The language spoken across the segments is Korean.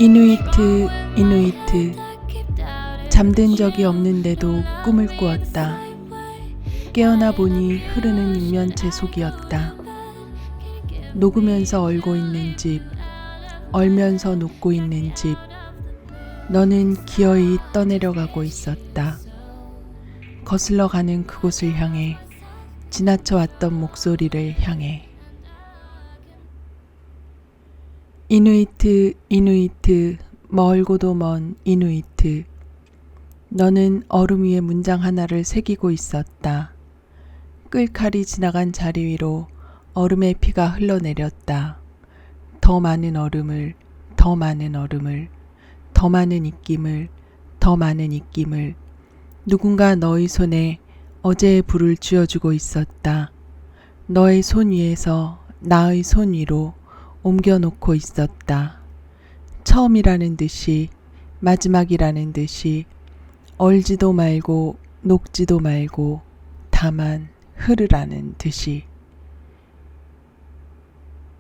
이누이트 이누이트 잠든 적이 없는데도 꿈을 꾸었다. 깨어나 보니 흐르는 인면체 속이었다. 녹으면서 얼고 있는 집, 얼면서 녹고 있는 집. 너는 기어이 떠내려가고 있었다. 거슬러 가는 그곳을 향해, 지나쳐 왔던 목소리를 향해. 이누이트 이누이트 멀고도 먼 이누이트. 너는 얼음 위에 문장 하나를 새기고 있었다. 끌칼이 지나간 자리 위로 얼음의 피가 흘러내렸다. 더 많은 얼음을, 더 많은 얼음을, 더 많은 입김을, 더 많은 입김을. 누군가 너의 손에 어제의 불을 쥐어주고 있었다. 너의 손 위에서 나의 손 위로 옮겨놓고 있었다. 처음이라는 듯이, 마지막이라는 듯이, 얼지도 말고 녹지도 말고 다만 흐르라는 듯이.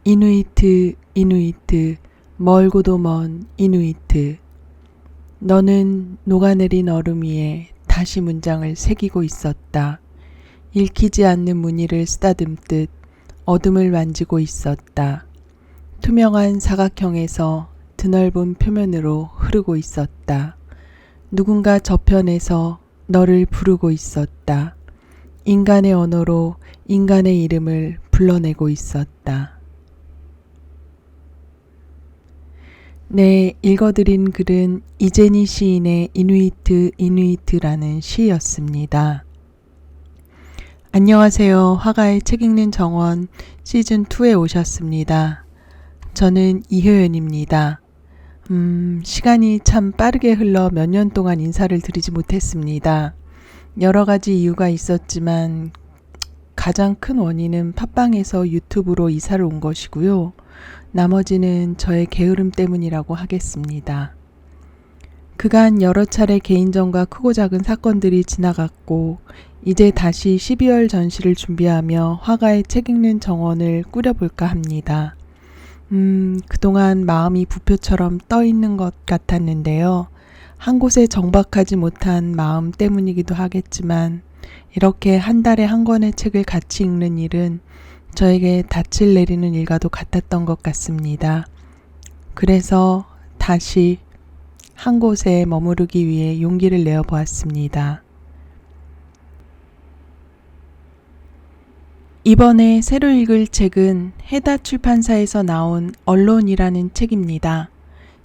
이누이트 이누이트 멀고도 먼 이누이트. 너는 녹아내린 얼음 위에 다시 문장을 새기고 있었다. 읽히지 않는 무늬를 쓰다듬듯 어둠을 만지고 있었다. 투명한 사각형에서 드넓은 표면으로 흐르고 있었다. 누군가 저편에서 너를 부르고 있었다. 인간의 언어로 인간의 이름을 불러내고 있었다. 네, 읽어드린 글은 이제니 시인의 이누이트 이누이트라는 시였습니다. 안녕하세요. 화가의 책 읽는 정원 시즌2에 오셨습니다. 저는 이효연입니다. 시간이 참 빠르게 흘러 몇 년 동안 인사를 드리지 못했습니다. 여러 가지 이유가 있었지만 가장 큰 원인은 팟빵에서 유튜브로 이사를 온 것이고요. 나머지는 저의 게으름 때문이라고 하겠습니다. 그간 여러 차례 개인전과 크고 작은 사건들이 지나갔고 이제 다시 12월 전시를 준비하며 화가의 책 읽는 정원을 꾸려볼까 합니다. 그동안 마음이 부표처럼 떠 있는 것 같았는데요. 한 곳에 정박하지 못한 마음 때문이기도 하겠지만 이렇게 한 달에 한 권의 책을 같이 읽는 일은 저에게 닻을 내리는 일과도 같았던 것 같습니다. 그래서 다시 한 곳에 머무르기 위해 용기를 내어 보았습니다. 이번에 새로 읽을 책은 해다 출판사에서 나온 언론이라는 책입니다.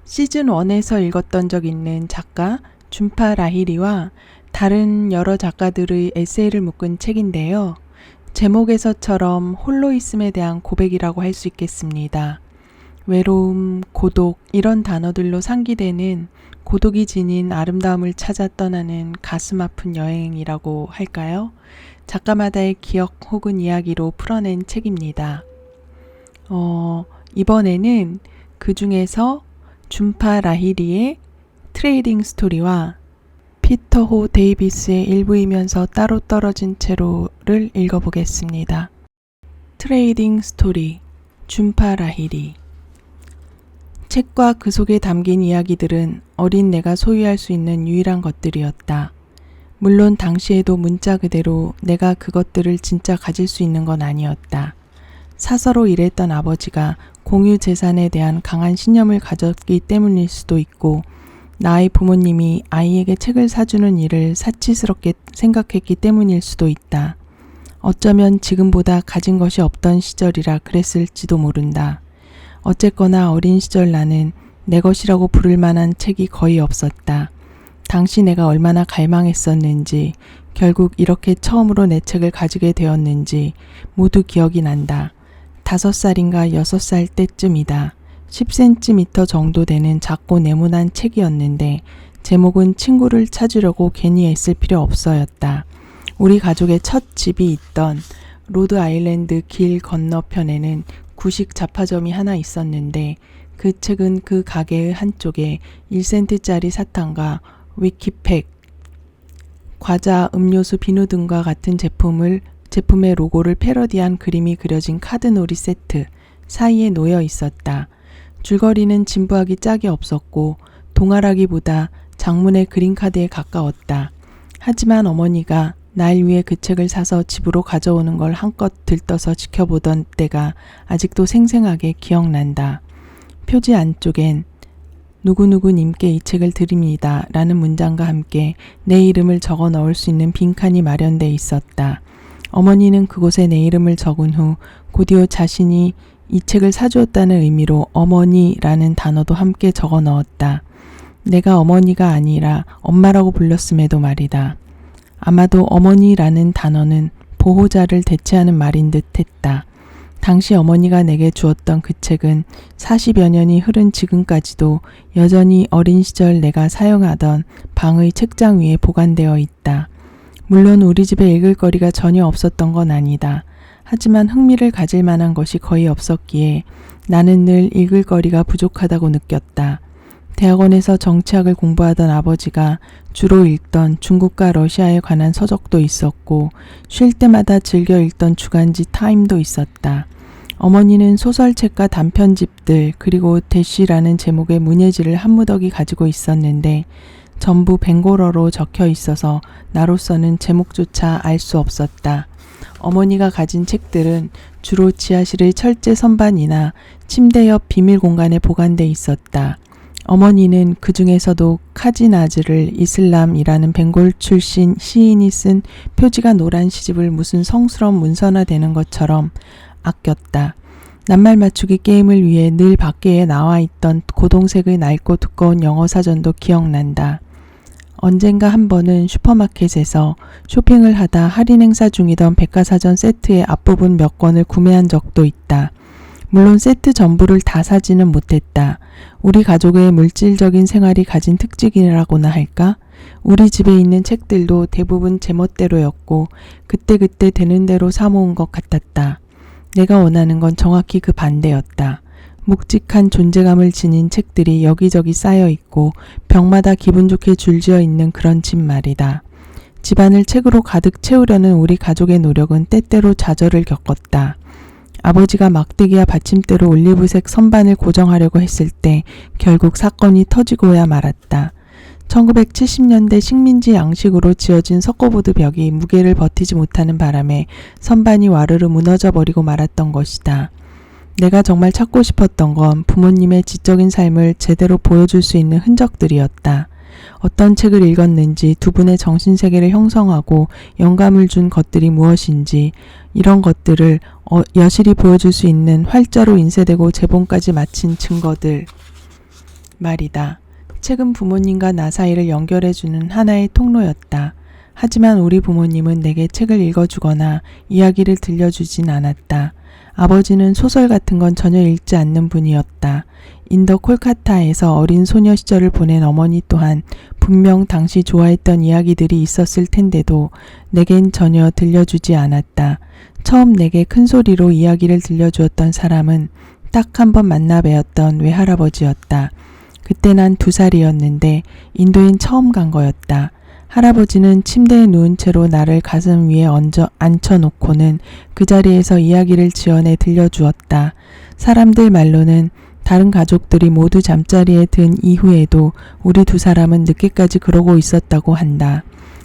시즌1에서 읽었던 적 있는 작가 준파 라히리와 다른 여러 작가들의 에세이를 묶은 책인데요. 제목에서처럼 홀로 있음에 대한 고백이라고 할 수 있겠습니다. 외로움, 고독 이런 단어들로 상기되는 고독이 지닌 아름다움을 찾아 떠나는 가슴 아픈 여행이라고 할까요? 작가마다의 기억 혹은 이야기로 풀어낸 책입니다. 이번에는 그 중에서 준파 라히리의 트레이딩 스토리와 피터 호 데이비스의 일부이면서 따로 떨어진 채로를 읽어보겠습니다. 트레이딩 스토리, 준파 라히리. 책과 그 속에 담긴 이야기들은 어린 내가 소유할 수 있는 유일한 것들이었다. 물론 당시에도 문자 그대로 내가 그것들을 진짜 가질 수 있는 건 아니었다. 사서로 일했던 아버지가 공유 재산에 대한 강한 신념을 가졌기 때문일 수도 있고 나의 부모님이 아이에게 책을 사주는 일을 사치스럽게 생각했기 때문일 수도 있다. 어쩌면 지금보다 가진 것이 없던 시절이라 그랬을지도 모른다. 어쨌거나 어린 시절 나는 내 것이라고 부를 만한 책이 거의 없었다. 당시 내가 얼마나 갈망했었는지, 결국 이렇게 처음으로 내 책을 가지게 되었는지 모두 기억이 난다. 5살인가 6살 때쯤이다. 10cm 정도 되는 작고 네모난 책이었는데 제목은 친구를 찾으려고 괜히 애쓸 필요 없어였다. 우리 가족의 첫 집이 있던 로드 아일랜드 길 건너편에는 구식 잡화점이 하나 있었는데 그 책은 그 가게의 한쪽에 1센트짜리 사탕과 위키팩, 과자, 음료수, 비누 등과 같은 제품의 로고를 패러디한 그림이 그려진 카드놀이 세트 사이에 놓여 있었다. 줄거리는 진부하기 짝이 없었고 동화라기보다 장문의 그린카드에 가까웠다. 하지만 어머니가 날 위해 그 책을 사서 집으로 가져오는 걸 한껏 들떠서 지켜보던 때가 아직도 생생하게 기억난다. 표지 안쪽엔 누구누구님께 이 책을 드립니다 라는 문장과 함께 내 이름을 적어 넣을 수 있는 빈칸이 마련돼 있었다. 어머니는 그곳에 내 이름을 적은 후 곧이어 자신이 이 책을 사주었다는 의미로 어머니라는 단어도 함께 적어 넣었다. 내가 어머니가 아니라 엄마라고 불렀음에도 말이다. 아마도 어머니라는 단어는 보호자를 대체하는 말인 듯 했다. 당시 어머니가 내게 주었던 그 책은 40여 년이 흐른 지금까지도 여전히 어린 시절 내가 사용하던 방의 책장 위에 보관되어 있다. 물론 우리 집에 읽을 거리가 전혀 없었던 건 아니다. 하지만 흥미를 가질 만한 것이 거의 없었기에 나는 늘 읽을 거리가 부족하다고 느꼈다. 대학원에서 정치학을 공부하던 아버지가 주로 읽던 중국과 러시아에 관한 서적도 있었고 쉴 때마다 즐겨 읽던 주간지 타임도 있었다. 어머니는 소설책과 단편집들 그리고 대쉬라는 제목의 문예지를 한 무더기 가지고 있었는데 전부 벵골어로 적혀 있어서 나로서는 제목조차 알 수 없었다. 어머니가 가진 책들은 주로 지하실의 철제 선반이나 침대 옆 비밀 공간에 보관돼 있었다. 어머니는 그 중에서도 카지나즈를 이슬람이라는 벵골 출신 시인이 쓴 표지가 노란 시집을 무슨 성스러운 문서나 되는 것처럼 아꼈다. 낱말 맞추기 게임을 위해 늘 밖에 나와 있던 고동색의 낡고 두꺼운 영어 사전도 기억난다. 언젠가 한 번은 슈퍼마켓에서 쇼핑을 하다 할인 행사 중이던 백과사전 세트의 앞부분 몇 권을 구매한 적도 있다. 물론 세트 전부를 다 사지는 못했다. 우리 가족의 물질적인 생활이 가진 특징이라고나 할까? 우리 집에 있는 책들도 대부분 제멋대로였고 그때그때 되는 대로 사모은 것 같았다. 내가 원하는 건 정확히 그 반대였다. 묵직한 존재감을 지닌 책들이 여기저기 쌓여 있고 벽마다 기분 좋게 줄지어 있는 그런 집 말이다. 집안을 책으로 가득 채우려는 우리 가족의 노력은 때때로 좌절을 겪었다. 아버지가 막대기와 받침대로 올리브색 선반을 고정하려고 했을 때 결국 사건이 터지고야 말았다. 1970년대 식민지 양식으로 지어진 석고보드 벽이 무게를 버티지 못하는 바람에 선반이 와르르 무너져 버리고 말았던 것이다. 내가 정말 찾고 싶었던 건 부모님의 지적인 삶을 제대로 보여줄 수 있는 흔적들이었다. 어떤 책을 읽었는지, 두 분의 정신세계를 형성하고 영감을 준 것들이 무엇인지, 이런 것들을 여실히 보여줄 수 있는 활자로 인쇄되고 제본까지 마친 증거들 말이다. 책은 부모님과 나 사이를 연결해주는 하나의 통로였다. 하지만 우리 부모님은 내게 책을 읽어주거나 이야기를 들려주진 않았다. 아버지는 소설 같은 건 전혀 읽지 않는 분이었다. 인도 콜카타에서 어린 소녀 시절을 보낸 어머니 또한 분명 당시 좋아했던 이야기들이 있었을 텐데도 내겐 전혀 들려주지 않았다. 처음 내게 큰 소리로 이야기를 들려주었던 사람은 딱 한 번 만나 뵈었던 외할아버지였다. 그때 난 2살이었는데 인도엔 처음 간 거였다. 할아버지는 침대에 누운 채로 나를 가슴 위에 앉혀놓고는 그 자리에서 이야기를 지어내 들려주었다. 사람들 말로는 다른 가족들이 모두 잠자리에 든 이후에도 우리 2사람은 늦게까지 그러고 있었다고 한다.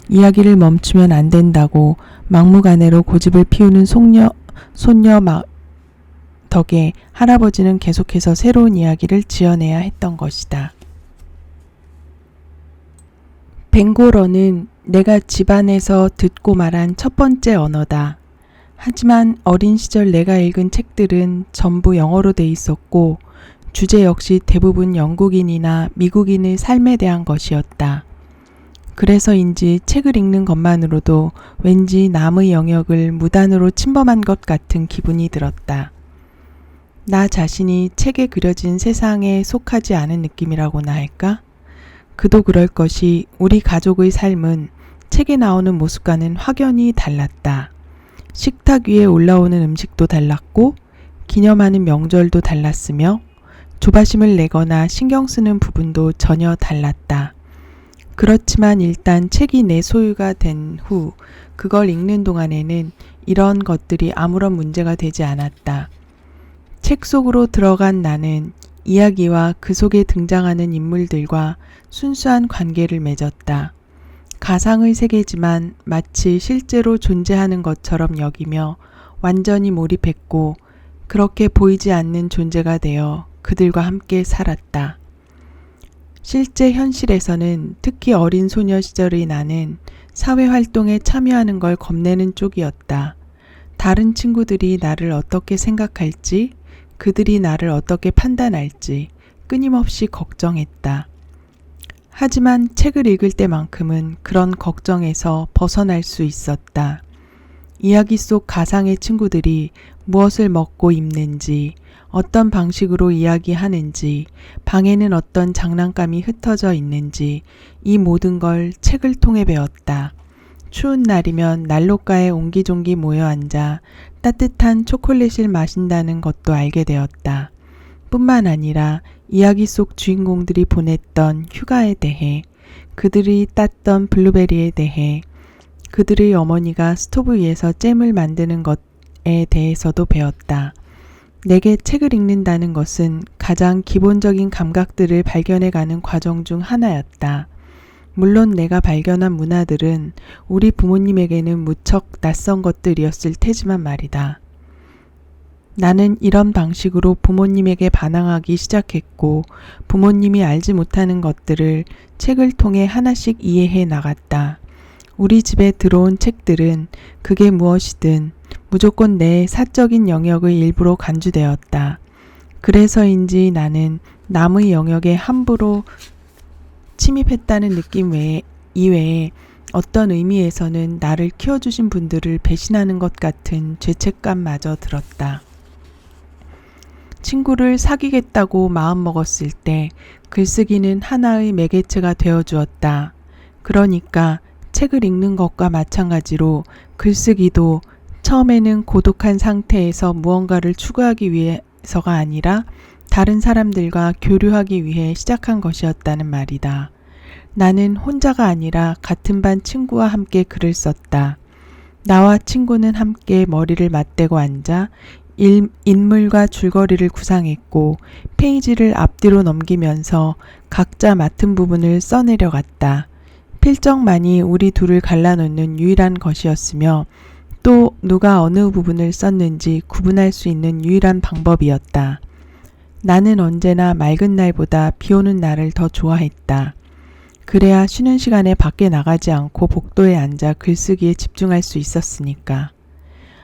이야기를 멈추면 안 된다고 막무가내로 고집을 피우는 손녀 덕에 할아버지는 계속해서 새로운 이야기를 지어내야 했던 것이다. 벵골어는 내가 집안에서 듣고 말한 첫 번째 언어다. 하지만 어린 시절 내가 읽은 책들은 전부 영어로 돼 있었고 주제 역시 대부분 영국인이나 미국인의 삶에 대한 것이었다. 그래서인지 책을 읽는 것만으로도 왠지 남의 영역을 무단으로 침범한 것 같은 기분이 들었다. 나 자신이 책에 그려진 세상에 속하지 않은 느낌이라고나 할까? 그도 그럴 것이 우리 가족의 삶은 책에 나오는 모습과는 확연히 달랐다. 식탁 위에 올라오는 음식도 달랐고 기념하는 명절도 달랐으며 조바심을 내거나 신경 쓰는 부분도 전혀 달랐다. 그렇지만 일단 책이 내 소유가 된 후 그걸 읽는 동안에는 이런 것들이 아무런 문제가 되지 않았다. 책 속으로 들어간 나는 이야기와 그 속에 등장하는 인물들과 순수한 관계를 맺었다. 가상의 세계지만 마치 실제로 존재하는 것처럼 여기며 완전히 몰입했고 그렇게 보이지 않는 존재가 되어 그들과 함께 살았다. 실제 현실에서는 특히 어린 소녀 시절의 나는 사회활동에 참여하는 걸 겁내는 쪽이었다. 다른 친구들이 나를 어떻게 생각할지, 그들이 나를 어떻게 판단할지 끊임없이 걱정했다. 하지만 책을 읽을 때만큼은 그런 걱정에서 벗어날 수 있었다. 이야기 속 가상의 친구들이 무엇을 먹고 입는지, 어떤 방식으로 이야기하는지, 방에는 어떤 장난감이 흩어져 있는지 이 모든 걸 책을 통해 배웠다. 추운 날이면 난로가에 옹기종기 모여 앉아 따뜻한 초콜릿을 마신다는 것도 알게 되었다. 뿐만 아니라 이야기 속 주인공들이 보냈던 휴가에 대해, 그들이 땄던 블루베리에 대해, 그들의 어머니가 스토브 위에서 잼을 만드는 것에 대해서도 배웠다. 내게 책을 읽는다는 것은 가장 기본적인 감각들을 발견해가는 과정 중 하나였다. 물론 내가 발견한 문화들은 우리 부모님에게는 무척 낯선 것들이었을 테지만 말이다. 나는 이런 방식으로 부모님에게 반항하기 시작했고 부모님이 알지 못하는 것들을 책을 통해 하나씩 이해해 나갔다. 우리 집에 들어온 책들은 그게 무엇이든 무조건 내 사적인 영역의 일부로 간주되었다. 그래서인지 나는 남의 영역에 함부로 침입했다는 느낌 이외에 어떤 의미에서는 나를 키워주신 분들을 배신하는 것 같은 죄책감마저 들었다. 친구를 사귀겠다고 마음먹었을 때 글쓰기는 하나의 매개체가 되어주었다. 그러니까 책을 읽는 것과 마찬가지로 글쓰기도 처음에는 고독한 상태에서 무언가를 추구하기 위해서가 아니라 다른 사람들과 교류하기 위해 시작한 것이었다는 말이다. 나는 혼자가 아니라 같은 반 친구와 함께 글을 썼다. 나와 친구는 함께 머리를 맞대고 앉아 인물과 줄거리를 구상했고 페이지를 앞뒤로 넘기면서 각자 맡은 부분을 써내려갔다. 필적만이 우리 둘을 갈라놓는 유일한 것이었으며 또 누가 어느 부분을 썼는지 구분할 수 있는 유일한 방법이었다. 나는 언제나 맑은 날보다 비 오는 날을 더 좋아했다. 그래야 쉬는 시간에 밖에 나가지 않고 복도에 앉아 글쓰기에 집중할 수 있었으니까.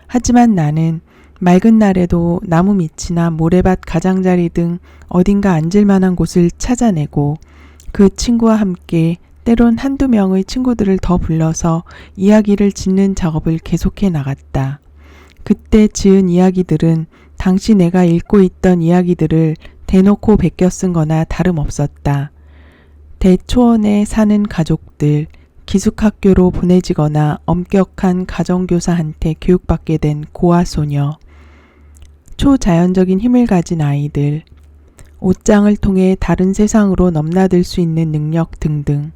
하지만 나는 맑은 날에도 나무 밑이나 모래밭 가장자리 등 어딘가 앉을 만한 곳을 찾아내고 그 친구와 함께 때론 한두 명의 친구들을 더 불러서 이야기를 짓는 작업을 계속해 나갔다. 그때 지은 이야기들은 당시 내가 읽고 있던 이야기들을 대놓고 베껴 쓴 거나 다름없었다. 대초원에 사는 가족들, 기숙학교로 보내지거나 엄격한 가정교사한테 교육받게 된 고아 소녀, 초자연적인 힘을 가진 아이들, 옷장을 통해 다른 세상으로 넘나들 수 있는 능력 등등.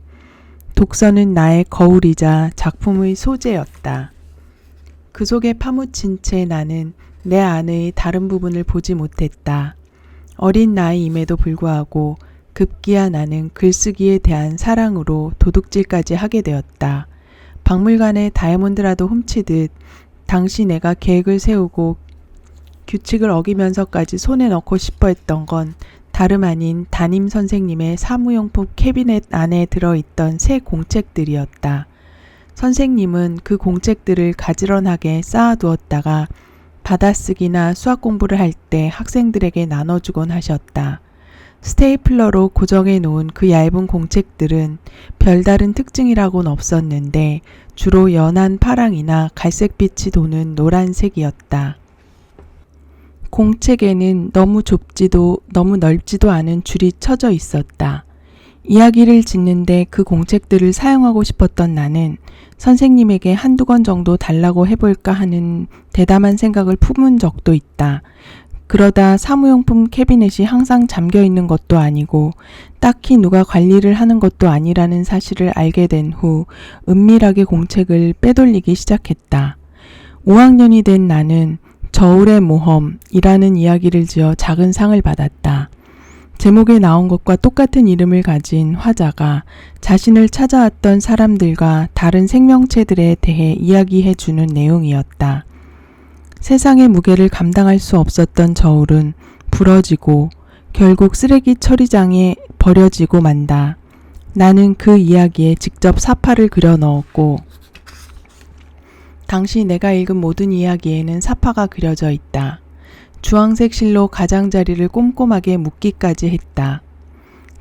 독서는 나의 거울이자 작품의 소재였다. 그 속에 파묻힌 채 나는 내 안의 다른 부분을 보지 못했다. 어린 나이임에도 불구하고 급기야 나는 글쓰기에 대한 사랑으로 도둑질까지 하게 되었다. 박물관에 다이아몬드라도 훔치듯 당시 내가 계획을 세우고 규칙을 어기면서까지 손에 넣고 싶어 했던 건 다름 아닌 담임 선생님의 사무용품 캐비넷 안에 들어있던 새 공책들이었다. 선생님은 그 공책들을 가지런하게 쌓아두었다가 받아쓰기나 수학 공부를 할 때 학생들에게 나눠주곤 하셨다. 스테이플러로 고정해 놓은 그 얇은 공책들은 별다른 특징이라고는 없었는데 주로 연한 파랑이나 갈색빛이 도는 노란색이었다. 공책에는 너무 좁지도 너무 넓지도 않은 줄이 쳐져 있었다. 이야기를 짓는데 그 공책들을 사용하고 싶었던 나는 선생님에게 한두 권 정도 달라고 해볼까 하는 대담한 생각을 품은 적도 있다. 그러다 사무용품 캐비넷이 항상 잠겨 있는 것도 아니고 딱히 누가 관리를 하는 것도 아니라는 사실을 알게 된 후 은밀하게 공책을 빼돌리기 시작했다. 5학년이 된 나는 저울의 모험이라는 이야기를 지어 작은 상을 받았다. 제목에 나온 것과 똑같은 이름을 가진 화자가 자신을 찾아왔던 사람들과 다른 생명체들에 대해 이야기해주는 내용이었다. 세상의 무게를 감당할 수 없었던 저울은 부러지고 결국 쓰레기 처리장에 버려지고 만다. 나는 그 이야기에 직접 사파를 그려 넣었고 당시 내가 읽은 모든 이야기에는 사파가 그려져 있다. 주황색 실로 가장자리를 꼼꼼하게 묶기까지 했다.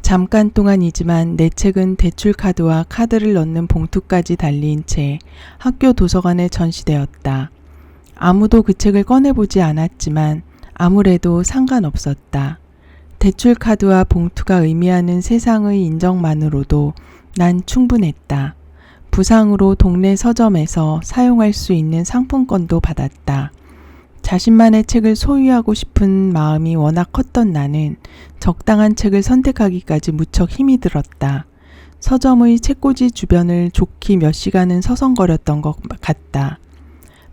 잠깐 동안이지만 내 책은 대출카드와 카드를 넣는 봉투까지 달린 채 학교 도서관에 전시되었다. 아무도 그 책을 꺼내보지 않았지만 아무래도 상관없었다. 대출카드와 봉투가 의미하는 세상의 인정만으로도 난 충분했다. 부상으로 동네 서점에서 사용할 수 있는 상품권도 받았다. 자신만의 책을 소유하고 싶은 마음이 워낙 컸던 나는 적당한 책을 선택하기까지 무척 힘이 들었다. 서점의 책꽂이 주변을 좋게 몇 시간은 서성거렸던 것 같다.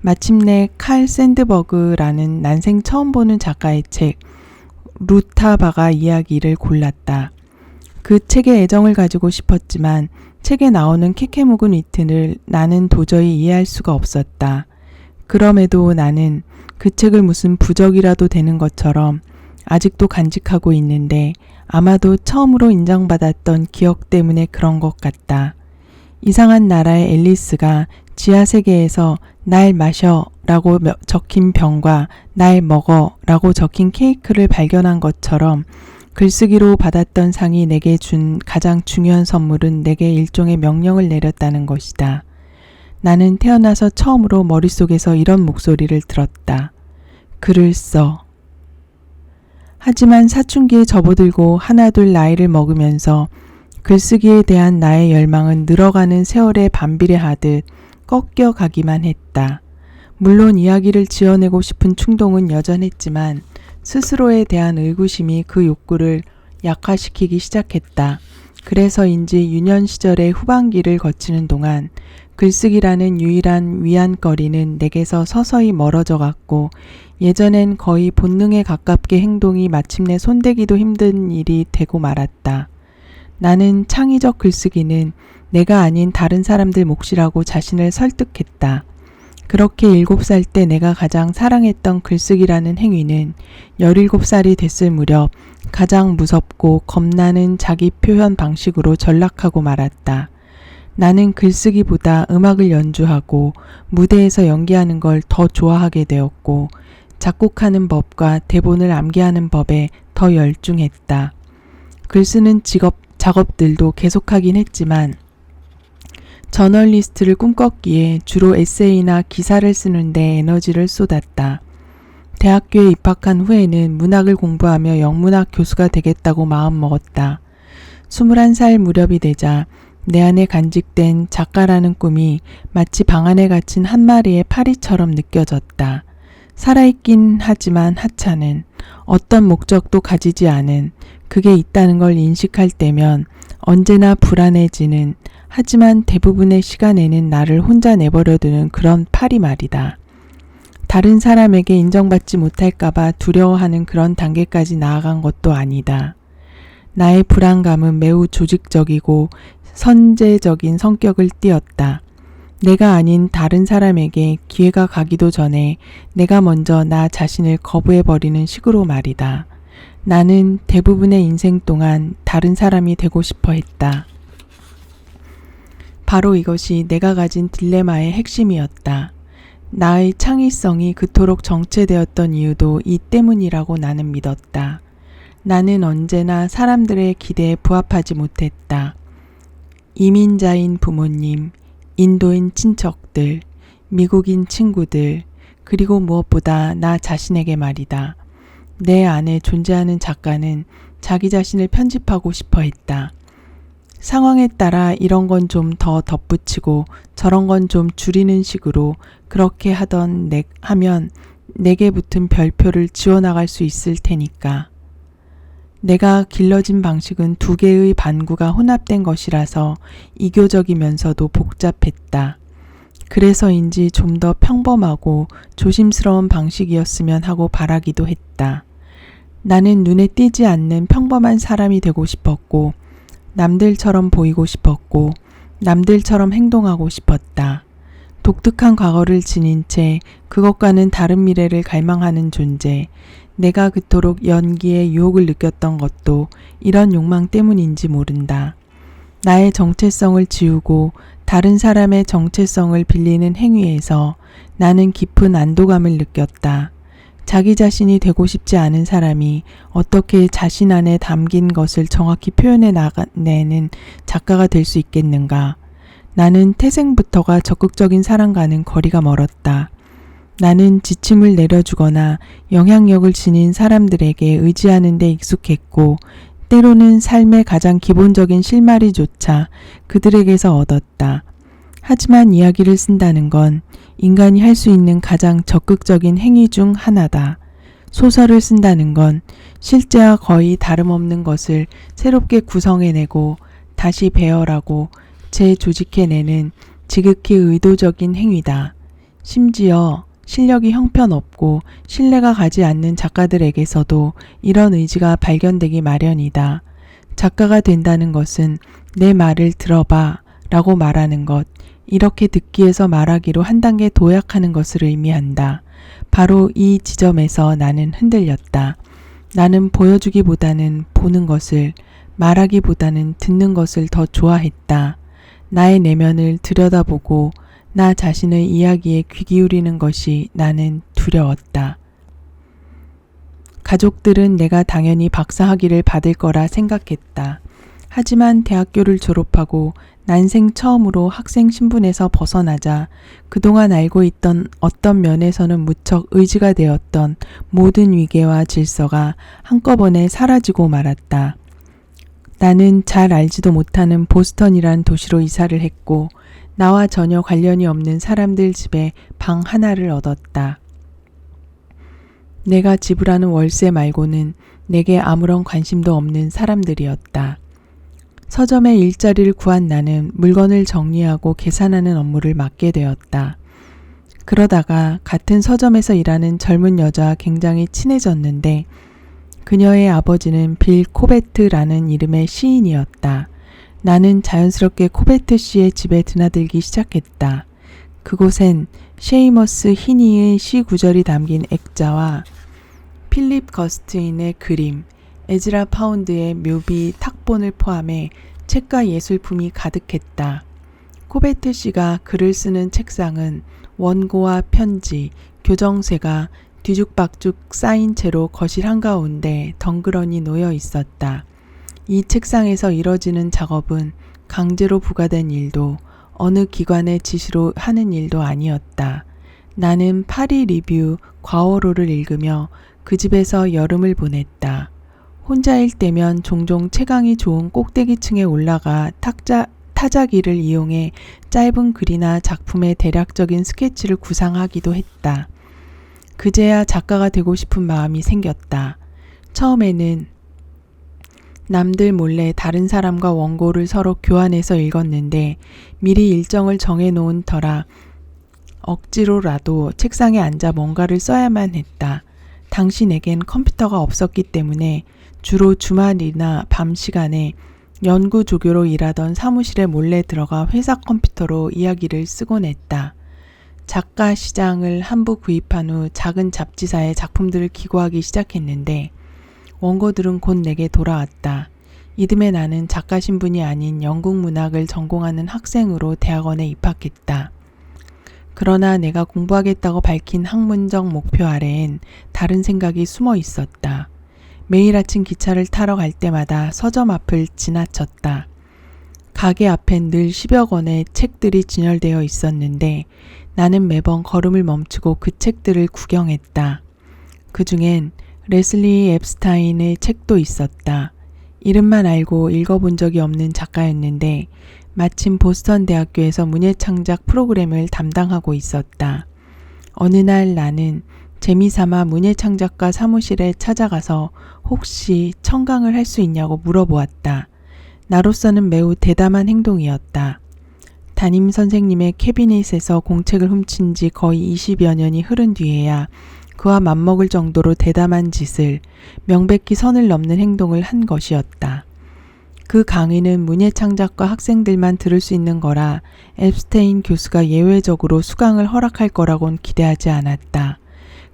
마침내 칼 샌드버그라는 난생 처음 보는 작가의 책 루타바가 이야기를 골랐다. 그 책에 애정을 가지고 싶었지만 책에 나오는 캐캐묵은 위트를 나는 도저히 이해할 수가 없었다. 그럼에도 나는 그 책을 무슨 부적이라도 되는 것처럼 아직도 간직하고 있는데 아마도 처음으로 인정받았던 기억 때문에 그런 것 같다. 이상한 나라의 앨리스가 지하세계에서 날 마셔 라고 적힌 병과 날 먹어 라고 적힌 케이크를 발견한 것처럼 글쓰기로 받았던 상이 내게 준 가장 중요한 선물은 내게 일종의 명령을 내렸다는 것이다. 나는 태어나서 처음으로 머릿속에서 이런 목소리를 들었다. 글을 써. 하지만 사춘기에 접어들고 하나둘 나이를 먹으면서 글쓰기에 대한 나의 열망은 늘어가는 세월에 반비례하듯 꺾여가기만 했다. 물론 이야기를 지어내고 싶은 충동은 여전했지만 스스로에 대한 의구심이 그 욕구를 약화시키기 시작했다. 그래서인지 유년 시절의 후반기를 거치는 동안 글쓰기라는 유일한 위안거리는 내게서 서서히 멀어져 갔고 예전엔 거의 본능에 가깝게 행동이 마침내 손대기도 힘든 일이 되고 말았다. 나는 창의적 글쓰기는 내가 아닌 다른 사람들 몫이라고 자신을 설득했다. 그렇게 7살 때 내가 가장 사랑했던 글쓰기라는 행위는 17살이 됐을 무렵 가장 무섭고 겁나는 자기 표현 방식으로 전락하고 말았다. 나는 글쓰기보다 음악을 연주하고 무대에서 연기하는 걸 더 좋아하게 되었고 작곡하는 법과 대본을 암기하는 법에 더 열중했다. 글쓰는 작업들도 계속하긴 했지만 저널리스트를 꿈꿨기에 주로 에세이나 기사를 쓰는데 에너지를 쏟았다. 대학교에 입학한 후에는 문학을 공부하며 영문학 교수가 되겠다고 마음먹었다. 21살 무렵이 되자 내 안에 간직된 작가라는 꿈이 마치 방 안에 갇힌 한 마리의 파리처럼 느껴졌다. 살아있긴 하지만 하찮은, 어떤 목적도 가지지 않은, 그게 있다는 걸 인식할 때면 언제나 불안해지는, 하지만 대부분의 시간에는 나를 혼자 내버려두는 그런 파리 말이다. 다른 사람에게 인정받지 못할까봐 두려워하는 그런 단계까지 나아간 것도 아니다. 나의 불안감은 매우 조직적이고 선제적인 성격을 띠었다. 내가 아닌 다른 사람에게 기회가 가기도 전에 내가 먼저 나 자신을 거부해버리는 식으로 말이다. 나는 대부분의 인생 동안 다른 사람이 되고 싶어 했다. 바로 이것이 내가 가진 딜레마의 핵심이었다. 나의 창의성이 그토록 정체되었던 이유도 이 때문이라고 나는 믿었다. 나는 언제나 사람들의 기대에 부합하지 못했다. 이민자인 부모님, 인도인 친척들, 미국인 친구들, 그리고 무엇보다 나 자신에게 말이다. 내 안에 존재하는 작가는 자기 자신을 편집하고 싶어 했다. 상황에 따라 이런 건 좀 더 덧붙이고 저런 건 좀 줄이는 식으로 그렇게 하면 내게 붙은 별표를 지워나갈 수 있을 테니까. 내가 길러진 방식은 두 개의 반구가 혼합된 것이라서 이교적이면서도 복잡했다. 그래서인지 좀 더 평범하고 조심스러운 방식이었으면 하고 바라기도 했다. 나는 눈에 띄지 않는 평범한 사람이 되고 싶었고, 남들처럼 보이고 싶었고, 남들처럼 행동하고 싶었다. 독특한 과거를 지닌 채 그것과는 다른 미래를 갈망하는 존재. 내가 그토록 연기에 유혹을 느꼈던 것도 이런 욕망 때문인지 모른다. 나의 정체성을 지우고 다른 사람의 정체성을 빌리는 행위에서 나는 깊은 안도감을 느꼈다. 자기 자신이 되고 싶지 않은 사람이 어떻게 자신 안에 담긴 것을 정확히 표현해 나가내는 작가가 될 수 있겠는가? 나는 태생부터가 적극적인 사람과는 거리가 멀었다. 나는 지침을 내려주거나 영향력을 지닌 사람들에게 의지하는 데 익숙했고, 때로는 삶의 가장 기본적인 실마리조차 그들에게서 얻었다. 하지만 이야기를 쓴다는 건 인간이 할 수 있는 가장 적극적인 행위 중 하나다. 소설을 쓴다는 건 실제와 거의 다름없는 것을 새롭게 구성해내고 다시 배열하고 재조직해내는 지극히 의도적인 행위다. 심지어 실력이 형편없고 신뢰가 가지 않는 작가들에게서도 이런 의지가 발견되기 마련이다. 작가가 된다는 것은 내 말을 들어봐 라고 말하는 것, 이렇게 듣기에서 말하기로 한 단계 도약하는 것을 의미한다. 바로 이 지점에서 나는 흔들렸다. 나는 보여주기보다는 보는 것을, 말하기보다는 듣는 것을 더 좋아했다. 나의 내면을 들여다보고 나 자신의 이야기에 귀 기울이는 것이 나는 두려웠다. 가족들은 내가 당연히 박사학위를 받을 거라 생각했다. 하지만 대학교를 졸업하고 난생 처음으로 학생 신분에서 벗어나자 그동안 알고 있던 어떤 면에서는 무척 의지가 되었던 모든 위계와 질서가 한꺼번에 사라지고 말았다. 나는 잘 알지도 못하는 보스턴이란 도시로 이사를 했고, 나와 전혀 관련이 없는 사람들 집에 방 하나를 얻었다. 내가 지불하는 월세 말고는 내게 아무런 관심도 없는 사람들이었다. 서점에 일자리를 구한 나는 물건을 정리하고 계산하는 업무를 맡게 되었다. 그러다가 같은 서점에서 일하는 젊은 여자와 굉장히 친해졌는데, 그녀의 아버지는 빌 코베트라는 이름의 시인이었다. 나는 자연스럽게 코베트 씨의 집에 드나들기 시작했다. 그곳엔 셰이머스 히니의 시 구절이 담긴 액자와 필립 거스트인의 그림, 에즈라 파운드의 묘비 탁본을 포함해 책과 예술품이 가득했다. 코베트 씨가 글을 쓰는 책상은 원고와 편지, 교정세가 뒤죽박죽 쌓인 채로 거실 한가운데 덩그러니 놓여 있었다. 이 책상에서 이뤄지는 작업은 강제로 부과된 일도 어느 기관의 지시로 하는 일도 아니었다. 나는 파리 리뷰 과어로를 읽으며 그 집에서 여름을 보냈다. 혼자일 때면 종종 채광이 좋은 꼭대기층에 올라가 타자기를 이용해 짧은 글이나 작품의 대략적인 스케치를 구상하기도 했다. 그제야 작가가 되고 싶은 마음이 생겼다. 처음에는 남들 몰래 다른 사람과 원고를 서로 교환해서 읽었는데 미리 일정을 정해놓은 터라 억지로라도 책상에 앉아 뭔가를 써야만 했다. 당신에겐 컴퓨터가 없었기 때문에 주로 주말이나 밤 시간에 연구 조교로 일하던 사무실에 몰래 들어가 회사 컴퓨터로 이야기를 쓰곤 했다. 작가 시장을 한부 구입한 후 작은 잡지사에 작품들을 기고하기 시작했는데 원고들은 곧 내게 돌아왔다. 이듬해 나는 작가 신분이 아닌 영국 문학을 전공하는 학생으로 대학원에 입학했다. 그러나 내가 공부하겠다고 밝힌 학문적 목표 아래엔 다른 생각이 숨어 있었다. 매일 아침 기차를 타러 갈 때마다 서점 앞을 지나쳤다. 가게 앞엔 늘 10여 권의 책들이 진열되어 있었는데 나는 매번 걸음을 멈추고 그 책들을 구경했다. 그 중엔 레슬리 앱스타인의 책도 있었다. 이름만 알고 읽어본 적이 없는 작가였는데 마침 보스턴 대학교에서 문예창작 프로그램을 담당하고 있었다. 어느 날 나는 재미삼아 문예창작가 사무실에 찾아가서 혹시 청강을 할 수 있냐고 물어보았다. 나로서는 매우 대담한 행동이었다. 담임 선생님의 캐비닛에서 공책을 훔친 지 거의 20여 년이 흐른 뒤에야 그와 맞먹을 정도로 대담한 짓을, 명백히 선을 넘는 행동을 한 것이었다. 그 강의는 문예창작과 학생들만 들을 수 있는 거라 앱스테인 교수가 예외적으로 수강을 허락할 거라곤 기대하지 않았다.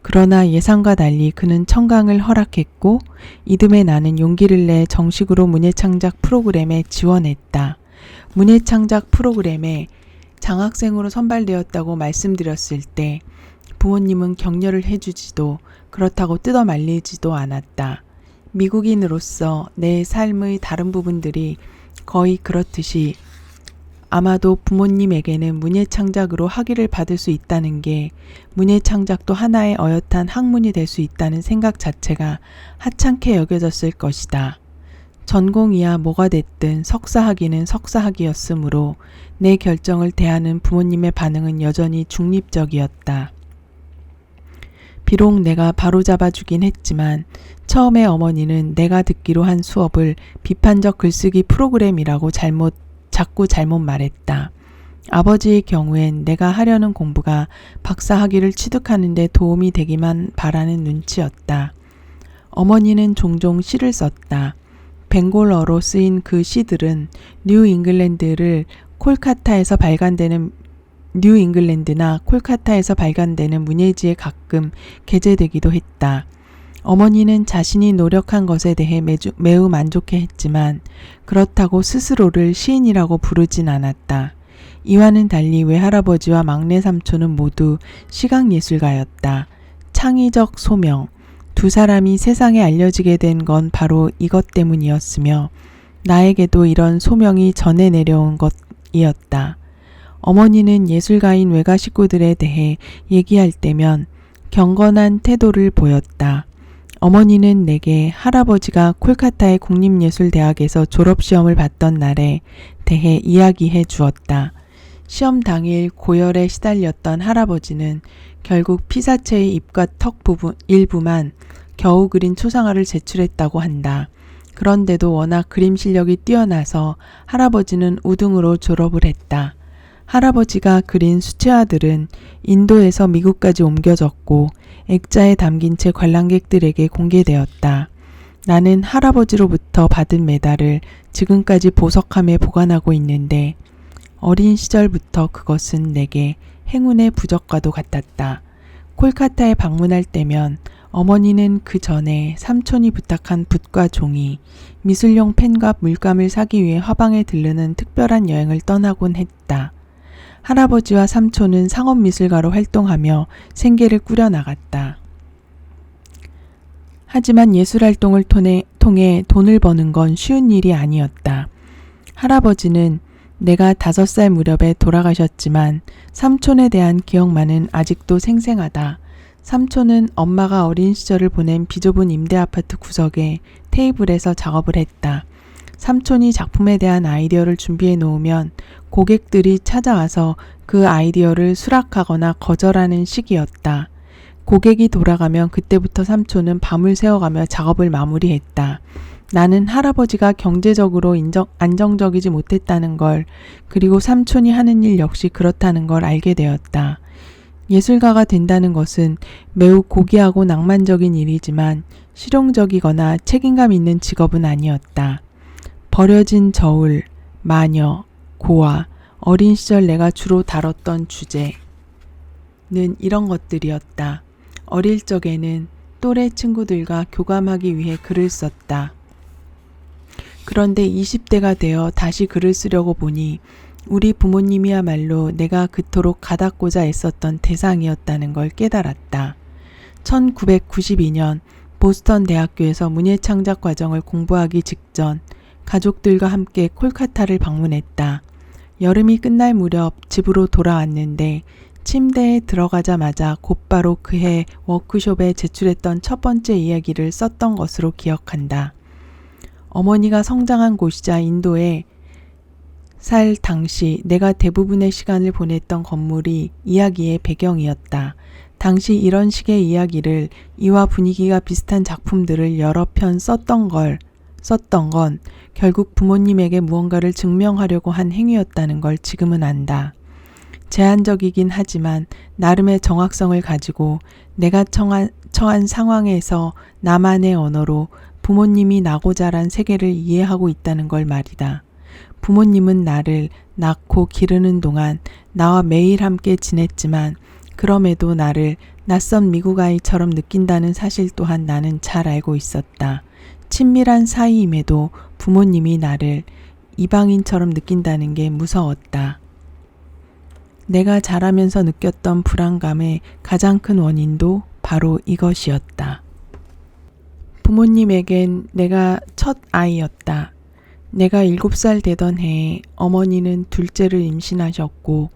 그러나 예상과 달리 그는 청강을 허락했고 이듬해 나는 용기를 내 정식으로 문예창작 프로그램에 지원했다. 문예창작 프로그램에 장학생으로 선발되었다고 말씀드렸을 때 부모님은 격려를 해주지도 그렇다고 뜯어 말리지도 않았다. 미국인으로서 내 삶의 다른 부분들이 거의 그렇듯이 아마도 부모님에게는 문예창작으로 학위를 받을 수 있다는 게 문예창작도 하나의 어엿한 학문이 될 수 있다는 생각 자체가 하찮게 여겨졌을 것이다. 전공이야 뭐가 됐든 석사학위는 석사학위였으므로 내 결정을 대하는 부모님의 반응은 여전히 중립적이었다. 비록 내가 바로잡아주긴 했지만 처음에 어머니는 내가 듣기로 한 수업을 비판적 글쓰기 프로그램이라고 자꾸 잘못 말했다. 아버지의 경우엔 내가 하려는 공부가 박사학위를 취득하는 데 도움이 되기만 바라는 눈치였다. 어머니는 종종 시를 썼다. 벵골어로 쓰인 그 시들은 뉴잉글랜드나 콜카타에서 발간되는 문예지에 가끔 게재되기도 했다. 어머니는 자신이 노력한 것에 대해 매우 만족해했지만 그렇다고 스스로를 시인이라고 부르진 않았다. 이와는 달리 외할아버지와 막내 삼촌은 모두 시각예술가였다. 창의적 소명, 두 사람이 세상에 알려지게 된 건 바로 이것 때문이었으며 나에게도 이런 소명이 전해 내려온 것이었다. 어머니는 예술가인 외가 식구들에 대해 얘기할 때면 경건한 태도를 보였다. 어머니는 내게 할아버지가 콜카타의 국립예술대학에서 졸업시험을 봤던 날에 대해 이야기해 주었다. 시험 당일 고열에 시달렸던 할아버지는 결국 피사체의 입과 턱 부분 일부만 겨우 그린 초상화를 제출했다고 한다. 그런데도 워낙 그림 실력이 뛰어나서 할아버지는 우등으로 졸업을 했다. 할아버지가 그린 수채화들은 인도에서 미국까지 옮겨졌고 액자에 담긴 채 관람객들에게 공개되었다. 나는 할아버지로부터 받은 메달을 지금까지 보석함에 보관하고 있는데 어린 시절부터 그것은 내게 행운의 부적과도 같았다. 콜카타에 방문할 때면 어머니는 그 전에 삼촌이 부탁한 붓과 종이, 미술용 펜과 물감을 사기 위해 화방에 들르는 특별한 여행을 떠나곤 했다. 할아버지와 삼촌은 상업미술가로 활동하며 생계를 꾸려나갔다. 하지만 예술활동을 통해 돈을 버는 건 쉬운 일이 아니었다. 할아버지는 내가 5살 무렵에 돌아가셨지만 삼촌에 대한 기억만은 아직도 생생하다. 삼촌은 엄마가 어린 시절을 보낸 비좁은 임대아파트 구석에 테이블에서 작업을 했다. 삼촌이 작품에 대한 아이디어를 준비해 놓으면 고객들이 찾아와서 그 아이디어를 수락하거나 거절하는 시기였다. 고객이 돌아가면 그때부터 삼촌은 밤을 새워가며 작업을 마무리했다. 나는 할아버지가 경제적으로 안정적이지 못했다는 걸, 그리고 삼촌이 하는 일 역시 그렇다는 걸 알게 되었다. 예술가가 된다는 것은 매우 고귀하고 낭만적인 일이지만 실용적이거나 책임감 있는 직업은 아니었다. 버려진 저울, 마녀, 고아, 어린 시절 내가 주로 다뤘던 주제는 이런 것들이었다. 어릴 적에는 또래 친구들과 교감하기 위해 글을 썼다. 그런데 20대가 되어 다시 글을 쓰려고 보니 우리 부모님이야말로 내가 그토록 가닿고자 애썼던 대상이었다는 걸 깨달았다. 1992년 보스턴 대학교에서 문예창작 과정을 공부하기 직전 가족들과 함께 콜카타를 방문했다. 여름이 끝날 무렵 집으로 돌아왔는데 침대에 들어가자마자 곧바로 그해 워크숍에 제출했던 첫 번째 이야기를 썼던 것으로 기억한다. 어머니가 성장한 곳이자 인도에 살 당시 내가 대부분의 시간을 보냈던 건물이 이야기의 배경이었다. 당시 이런 식의 이야기를 이와 분위기가 비슷한 작품들을 여러 편 썼던 건 결국 부모님에게 무언가를 증명하려고 한 행위였다는 걸 지금은 안다. 제한적이긴 하지만 나름의 정확성을 가지고 내가 처한 상황에서 나만의 언어로 부모님이 나고 자란 세계를 이해하고 있다는 걸 말이다. 부모님은 나를 낳고 기르는 동안 나와 매일 함께 지냈지만 그럼에도 나를 낯선 미국 아이처럼 느낀다는 사실 또한 나는 잘 알고 있었다. 친밀한 사이임에도 부모님이 나를 이방인처럼 느낀다는 게 무서웠다. 내가 자라면서 느꼈던 불안감의 가장 큰 원인도 바로 이것이었다. 부모님에겐 내가 첫 아이였다. 내가 7살 되던 해에 어머니는 둘째를 임신하셨고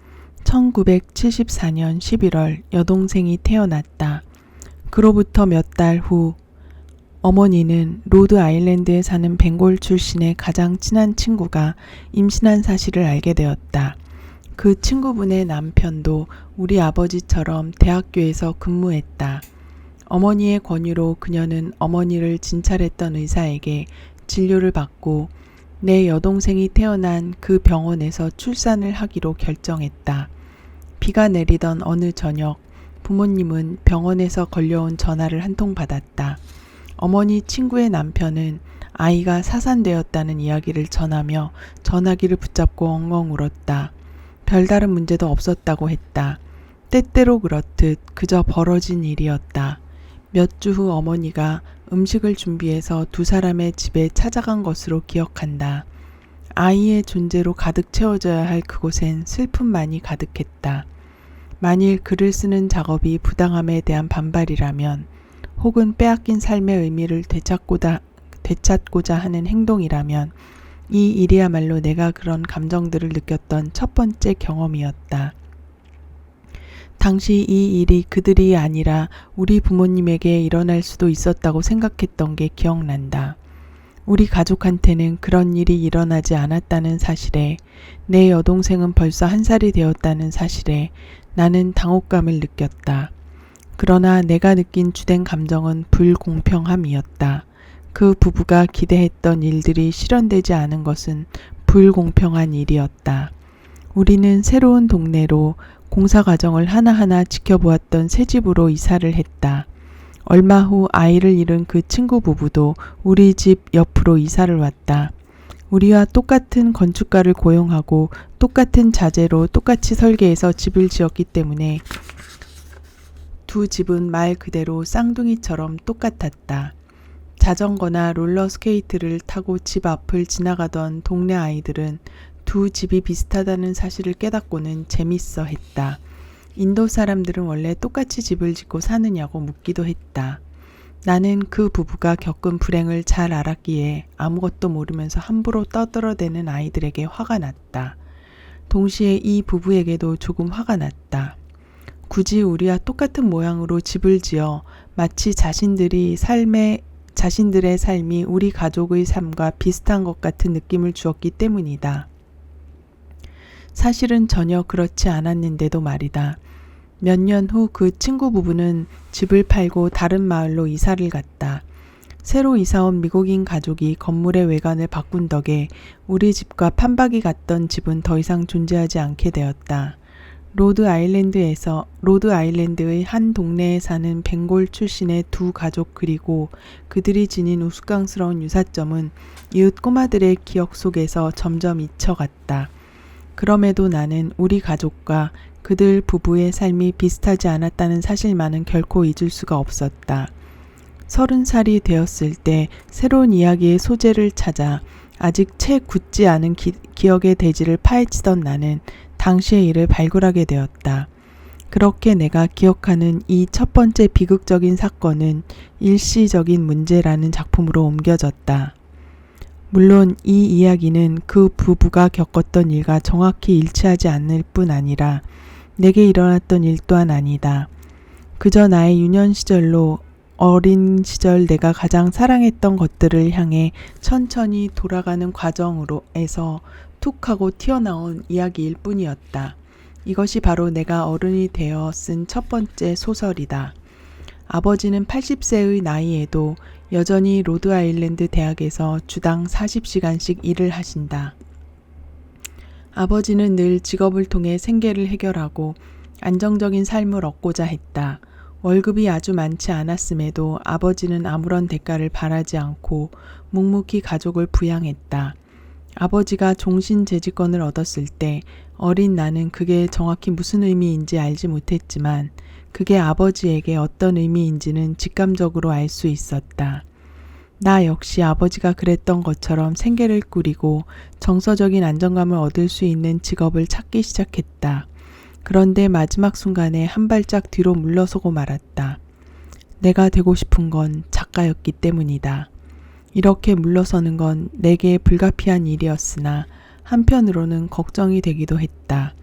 1974년 11월 여동생이 태어났다. 그로부터 몇 달 후 어머니는 로드 아일랜드에 사는 벵골 출신의 가장 친한 친구가 임신한 사실을 알게 되었다. 그 친구분의 남편도 우리 아버지처럼 대학교에서 근무했다. 어머니의 권유로 그녀는 어머니를 진찰했던 의사에게 진료를 받고 내 여동생이 태어난 그 병원에서 출산을 하기로 결정했다. 비가 내리던 어느 저녁 부모님은 병원에서 걸려온 전화를 한 통 받았다. 어머니 친구의 남편은 아이가 사산되었다는 이야기를 전하며 전화기를 붙잡고 엉엉 울었다. 별다른 문제도 없었다고 했다. 때때로 그렇듯 그저 벌어진 일이었다. 몇 주 후 어머니가 음식을 준비해서 두 사람의 집에 찾아간 것으로 기억한다. 아이의 존재로 가득 채워져야 할 그곳엔 슬픔만이 가득했다. 만일 글을 쓰는 작업이 부당함에 대한 반발이라면 혹은 빼앗긴 삶의 의미를 되찾고자 하는 행동이라면 이 일이야말로 내가 그런 감정들을 느꼈던 첫 번째 경험이었다. 당시 이 일이 그들이 아니라 우리 부모님에게 일어날 수도 있었다고 생각했던 게 기억난다. 우리 가족한테는 그런 일이 일어나지 않았다는 사실에, 내 여동생은 벌써 1살이 되었다는 사실에 나는 당혹감을 느꼈다. 그러나 내가 느낀 주된 감정은 불공평함이었다. 그 부부가 기대했던 일들이 실현되지 않은 것은 불공평한 일이었다. 우리는 새로운 동네로 공사 과정을 하나하나 지켜보았던 새 집으로 이사를 했다. 얼마 후 아이를 잃은 그 친구 부부도 우리 집 옆으로 이사를 왔다. 우리와 똑같은 건축가를 고용하고 똑같은 자재로 똑같이 설계해서 집을 지었기 때문에 두 집은 말 그대로 쌍둥이처럼 똑같았다. 자전거나 롤러스케이트를 타고 집 앞을 지나가던 동네 아이들은 두 집이 비슷하다는 사실을 깨닫고는 재밌어 했다. 인도 사람들은 원래 똑같이 집을 짓고 사느냐고 묻기도 했다. 나는 그 부부가 겪은 불행을 잘 알았기에 아무것도 모르면서 함부로 떠들어대는 아이들에게 화가 났다. 동시에 이 부부에게도 조금 화가 났다. 굳이 우리와 똑같은 모양으로 집을 지어 마치 자신들의 삶이 우리 가족의 삶과 비슷한 것 같은 느낌을 주었기 때문이다. 사실은 전혀 그렇지 않았는데도 말이다. 몇 년 후 그 친구 부부는 집을 팔고 다른 마을로 이사를 갔다. 새로 이사온 미국인 가족이 건물의 외관을 바꾼 덕에 우리 집과 판박이 같던 집은 더 이상 존재하지 않게 되었다. 로드 아일랜드의 한 동네에 사는 벵골 출신의 두 가족 그리고 그들이 지닌 우스꽝스러운 유사점은 이웃 꼬마들의 기억 속에서 점점 잊혀갔다. 그럼에도 나는 우리 가족과 그들 부부의 삶이 비슷하지 않았다는 사실만은 결코 잊을 수가 없었다. 30살이 되었을 때 새로운 이야기의 소재를 찾아 아직 채 굳지 않은 기억의 대지를 파헤치던 나는 당시의 일을 발굴하게 되었다. 그렇게 내가 기억하는 이 첫 번째 비극적인 사건은 일시적인 문제라는 작품으로 옮겨졌다. 물론 이 이야기는 그 부부가 겪었던 일과 정확히 일치하지 않을 뿐 아니라 내게 일어났던 일 또한 아니다. 그저 나의 유년 시절로 어린 시절 내가 가장 사랑했던 것들을 향해 천천히 돌아가는 과정으로에서 툭 하고 튀어나온 이야기일 뿐이었다. 이것이 바로 내가 어른이 되어 쓴 첫 번째 소설이다. 아버지는 80세의 나이에도 여전히 로드 아일랜드 대학에서 주당 40시간씩 일을 하신다. 아버지는 늘 직업을 통해 생계를 해결하고 안정적인 삶을 얻고자 했다. 월급이 아주 많지 않았음에도 아버지는 아무런 대가를 바라지 않고 묵묵히 가족을 부양했다. 아버지가 종신재직권을 얻었을 때 어린 나는 그게 정확히 무슨 의미인지 알지 못했지만 그게 아버지에게 어떤 의미인지는 직감적으로 알 수 있었다. 나 역시 아버지가 그랬던 것처럼 생계를 꾸리고 정서적인 안정감을 얻을 수 있는 직업을 찾기 시작했다. 그런데 마지막 순간에 한 발짝 뒤로 물러서고 말았다. 내가 되고 싶은 건 작가였기 때문이다. 이렇게 물러서는 건 내게 불가피한 일이었으나 한편으로는 걱정이 되기도 했다.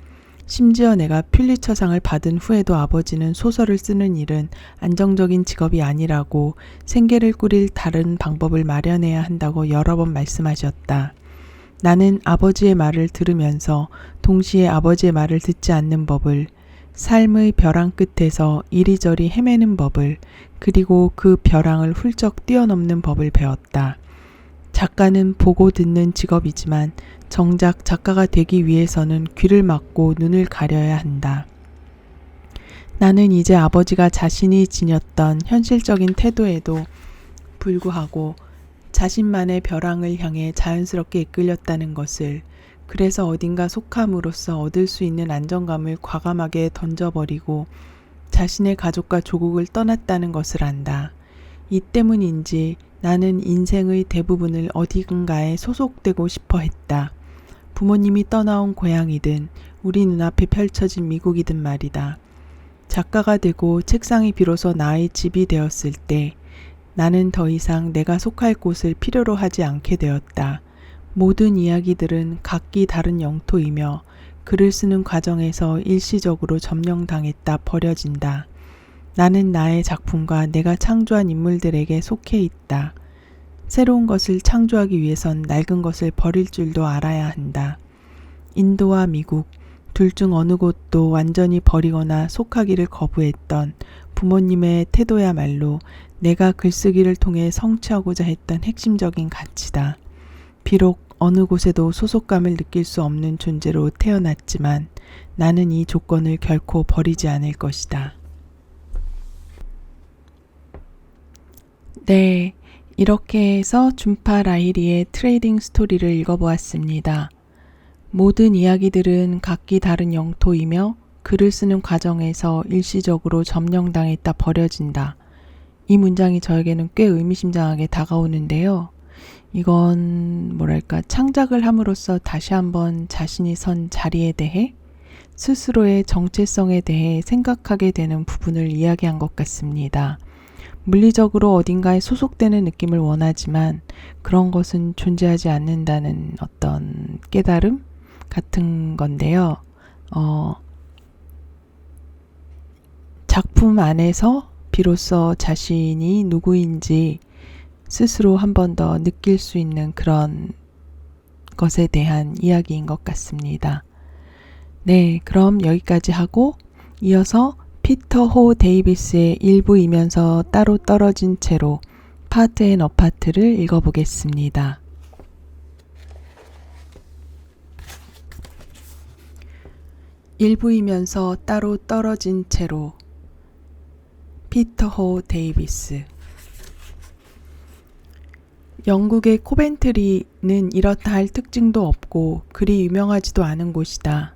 심지어 내가 퓰리처상을 받은 후에도 아버지는 소설을 쓰는 일은 안정적인 직업이 아니라고 생계를 꾸릴 다른 방법을 마련해야 한다고 여러 번 말씀하셨다. 나는 아버지의 말을 들으면서 동시에 아버지의 말을 듣지 않는 법을, 삶의 벼랑 끝에서 이리저리 헤매는 법을, 그리고 그 벼랑을 훌쩍 뛰어넘는 법을 배웠다. 작가는 보고 듣는 직업이지만 정작 작가가 되기 위해서는 귀를 막고 눈을 가려야 한다. 나는 이제 아버지가 자신이 지녔던 현실적인 태도에도 불구하고 자신만의 벼랑을 향해 자연스럽게 이끌렸다는 것을, 그래서 어딘가 속함으로써 얻을 수 있는 안정감을 과감하게 던져버리고 자신의 가족과 조국을 떠났다는 것을 안다. 이 때문인지 나는 인생의 대부분을 어딘가에 소속되고 싶어 했다. 부모님이 떠나온 고향이든 우리 눈앞에 펼쳐진 미국이든 말이다. 작가가 되고 책상이 비로소 나의 집이 되었을 때 나는 더 이상 내가 속할 곳을 필요로 하지 않게 되었다. 모든 이야기들은 각기 다른 영토이며 글을 쓰는 과정에서 일시적으로 점령당했다 버려진다. 나는 나의 작품과 내가 창조한 인물들에게 속해 있다. 새로운 것을 창조하기 위해선 낡은 것을 버릴 줄도 알아야 한다. 인도와 미국, 둘 중 어느 곳도 완전히 버리거나 속하기를 거부했던 부모님의 태도야말로 내가 글쓰기를 통해 성취하고자 했던 핵심적인 가치다. 비록 어느 곳에도 소속감을 느낄 수 없는 존재로 태어났지만 나는 이 조건을 결코 버리지 않을 것이다. 네, 이렇게 해서 준파 라히리의 트레이딩 스토리를 읽어보았습니다. 모든 이야기들은 각기 다른 영토이며 글을 쓰는 과정에서 일시적으로 점령당했다 버려진다. 이 문장이 저에게는 꽤 의미심장하게 다가오는데요. 이건 창작을 함으로써 다시 한번 자신이 선 자리에 대해 스스로의 정체성에 대해 생각하게 되는 부분을 이야기한 것 같습니다. 물리적으로 어딘가에 소속되는 느낌을 원하지만 그런 것은 존재하지 않는다는 어떤 깨달음 같은 건데요. 작품 안에서 비로소 자신이 누구인지 스스로 한 번 더 느낄 수 있는 그런 것에 대한 이야기인 것 같습니다. 네, 그럼 여기까지 하고 이어서 피터 호 데이비스의 일부이면서 따로 떨어진 채로 파트 앤 어파트를 읽어보겠습니다. 일부이면서 따로 떨어진 채로 피터 호 데이비스. 영국의 코벤트리는 이렇다 할 특징도 없고 그리 유명하지도 않은 곳이다.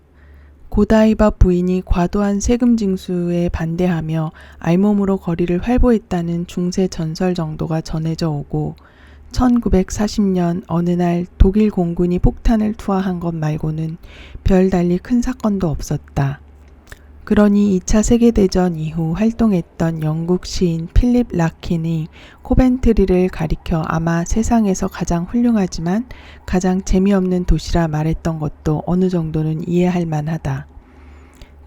고다이바 부인이 과도한 세금 징수에 반대하며 알몸으로 거리를 활보했다는 중세 전설 정도가 전해져 오고 1940년 어느 날 독일 공군이 폭탄을 투하한 것 말고는 별달리 큰 사건도 없었다. 그러니 2차 세계대전 이후 활동했던 영국 시인 필립 라킨이 코벤트리를 가리켜 아마 세상에서 가장 훌륭하지만 가장 재미없는 도시라 말했던 것도 어느 정도는 이해할 만하다.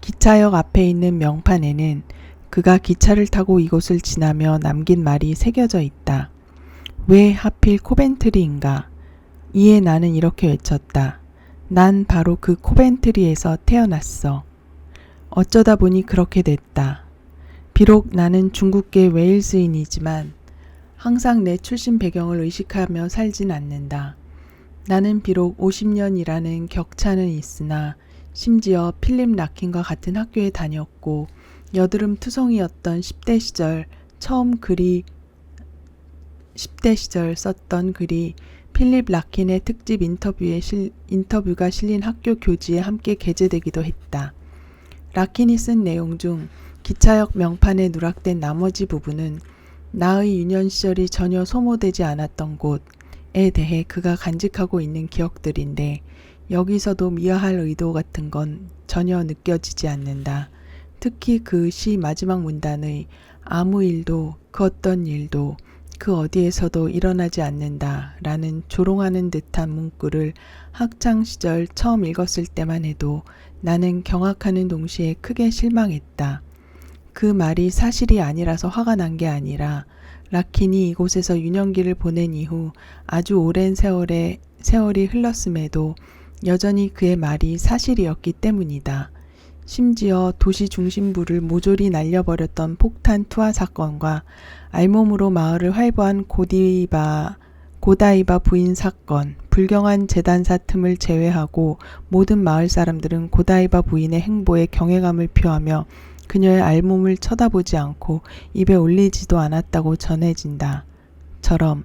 기차역 앞에 있는 명판에는 그가 기차를 타고 이곳을 지나며 남긴 말이 새겨져 있다. 왜 하필 코벤트리인가? 이에 나는 이렇게 외쳤다. 난 바로 그 코벤트리에서 태어났어. 어쩌다 보니 그렇게 됐다. 비록 나는 중국계 웨일스인이지만 항상 내 출신 배경을 의식하며 살진 않는다. 나는 비록 50년이라는 격차는 있으나 심지어 필립 락킨과 같은 학교에 다녔고 여드름 투성이었던 10대 시절 썼던 글이 필립 락킨의 특집 인터뷰가 실린 학교 교지에 함께 게재되기도 했다. 락킨이 쓴 내용 중 기차역 명판에 누락된 나머지 부분은 나의 유년 시절이 전혀 소모되지 않았던 곳에 대해 그가 간직하고 있는 기억들인데 여기서도 미화할 의도 같은 건 전혀 느껴지지 않는다. 특히 그 시 마지막 문단의 아무 일도 그 어떤 일도 그 어디에서도 일어나지 않는다 라는 조롱하는 듯한 문구를 학창시절 처음 읽었을 때만 해도 나는 경악하는 동시에 크게 실망했다. 그 말이 사실이 아니라서 화가 난 게 아니라 락킨이 이곳에서 유년기를 보낸 이후 아주 오랜 세월이 흘렀음에도 여전히 그의 말이 사실이었기 때문이다. 심지어 도시 중심부를 모조리 날려버렸던 폭탄 투하 사건과 알몸으로 마을을 활보한 고다이바 부인 사건, 불경한 재단사 틈을 제외하고 모든 마을 사람들은 고다이바 부인의 행보에 경외감을 표하며 그녀의 알몸을 쳐다보지 않고 입에 올리지도 않았다고 전해진다. 처럼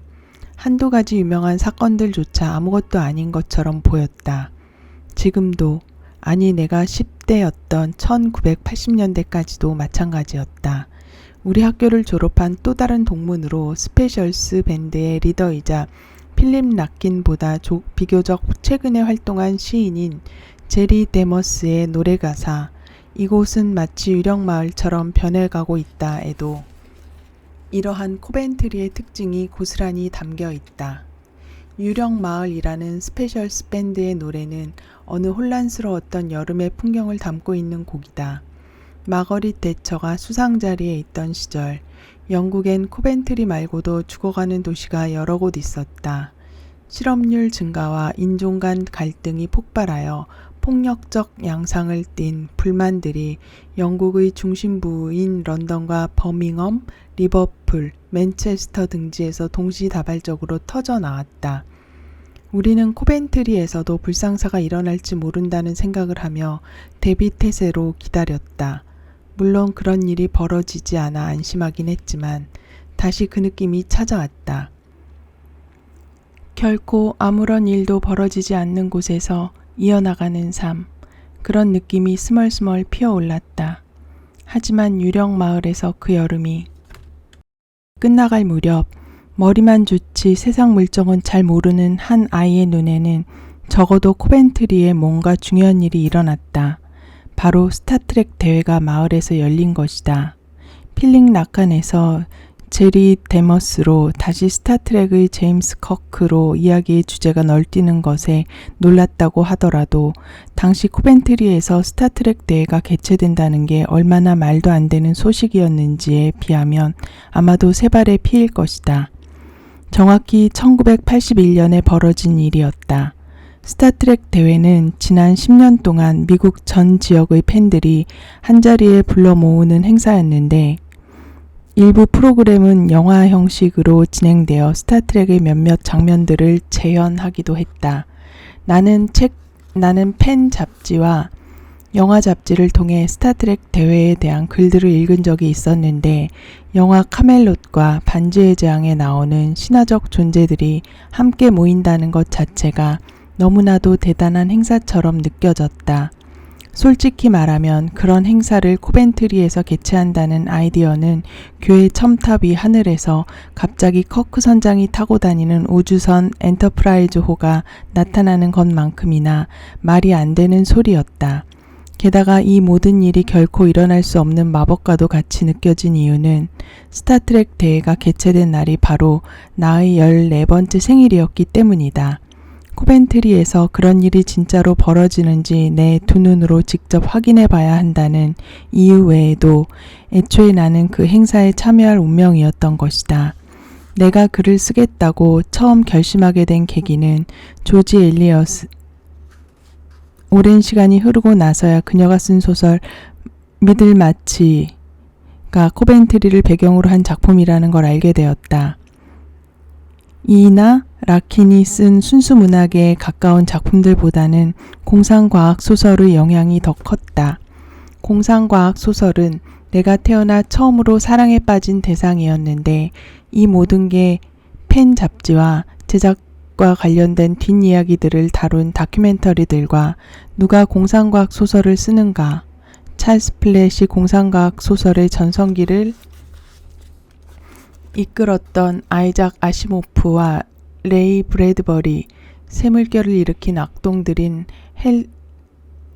한두 가지 유명한 사건들조차 아무것도 아닌 것처럼 보였다. 지금도 아니 내가 10대였던 1980년대까지도 마찬가지였다. 우리 학교를 졸업한 또 다른 동문으로 스페셜스 밴드의 리더이자 필립 락킨보다 비교적 최근에 활동한 시인인 제리 데머스의 노래가사 이곳은 마치 유령마을처럼 변해가고 있다에도 이러한 코벤트리의 특징이 고스란히 담겨 있다. 유령마을이라는 스페셜스 밴드의 노래는 어느 혼란스러웠던 여름의 풍경을 담고 있는 곡이다. 마거릿 대처가 수상자리에 있던 시절 영국엔 코벤트리 말고도 죽어가는 도시가 여러 곳 있었다. 실업률 증가와 인종 간 갈등이 폭발하여 폭력적 양상을 띤 불만들이 영국의 중심부인 런던과 버밍엄, 리버풀, 맨체스터 등지에서 동시다발적으로 터져 나왔다. 우리는 코벤트리에서도 불상사가 일어날지 모른다는 생각을 하며 대비 태세로 기다렸다. 물론 그런 일이 벌어지지 않아 안심하긴 했지만 다시 그 느낌이 찾아왔다. 결코 아무런 일도 벌어지지 않는 곳에서 이어나가는 삶, 그런 느낌이 스멀스멀 피어올랐다. 하지만 유령 마을에서 그 여름이 끝나갈 무렵 머리만 좋지 세상 물정은 잘 모르는 한 아이의 눈에는 적어도 코벤트리에 뭔가 중요한 일이 일어났다. 바로 스타트랙 대회가 마을에서 열린 것이다. 필립 락킨에서 제리 데머스로 다시 스타트랙의 제임스 커크로 이야기의 주제가 널뛰는 것에 놀랐다고 하더라도 당시 코벤트리에서 스타트랙 대회가 개최된다는 게 얼마나 말도 안 되는 소식이었는지에 비하면 아마도 세 발의 피일 것이다. 정확히 1981년에 벌어진 일이었다. 스타트랙 대회는 지난 10년 동안 미국 전 지역의 팬들이 한자리에 불러 모으는 행사였는데 일부 프로그램은 영화 형식으로 진행되어 스타트랙의 몇몇 장면들을 재현하기도 했다. 나는 팬 잡지와 영화 잡지를 통해 스타트랙 대회에 대한 글들을 읽은 적이 있었는데 영화 카멜롯과 반지의 제왕에 나오는 신화적 존재들이 함께 모인다는 것 자체가 너무나도 대단한 행사처럼 느껴졌다. 솔직히 말하면 그런 행사를 코벤트리에서 개최한다는 아이디어는 교회 첨탑 위 하늘에서 갑자기 커크 선장이 타고 다니는 우주선 엔터프라이즈호가 나타나는 것만큼이나 말이 안 되는 소리였다. 게다가 이 모든 일이 결코 일어날 수 없는 마법과도 같이 느껴진 이유는 스타트랙 대회가 개최된 날이 바로 나의 14번째 생일이었기 때문이다. 코벤트리에서 그런 일이 진짜로 벌어지는지 내 두 눈으로 직접 확인해 봐야 한다는 이유 외에도 애초에 나는 그 행사에 참여할 운명이었던 것이다. 내가 글을 쓰겠다고 처음 결심하게 된 계기는 조지 엘리엇 오랜 시간이 흐르고 나서야 그녀가 쓴 소설 미들마치가 코벤트리를 배경으로 한 작품이라는 걸 알게 되었다. 이나 라킨이 쓴 순수 문학에 가까운 작품들보다는 공상과학 소설의 영향이 더 컸다. 공상과학 소설은 내가 태어나 처음으로 사랑에 빠진 대상이었는데 이 모든 게 펜 잡지와 제작과 관련된 뒷이야기들을 다룬 다큐멘터리들과 누가 공상과학 소설을 쓰는가, 찰스 플랫이 공상과학 소설의 전성기를 이끌었던 아이작 아시모프와 레이 브래드버리, 새물결을 일으킨 악동들인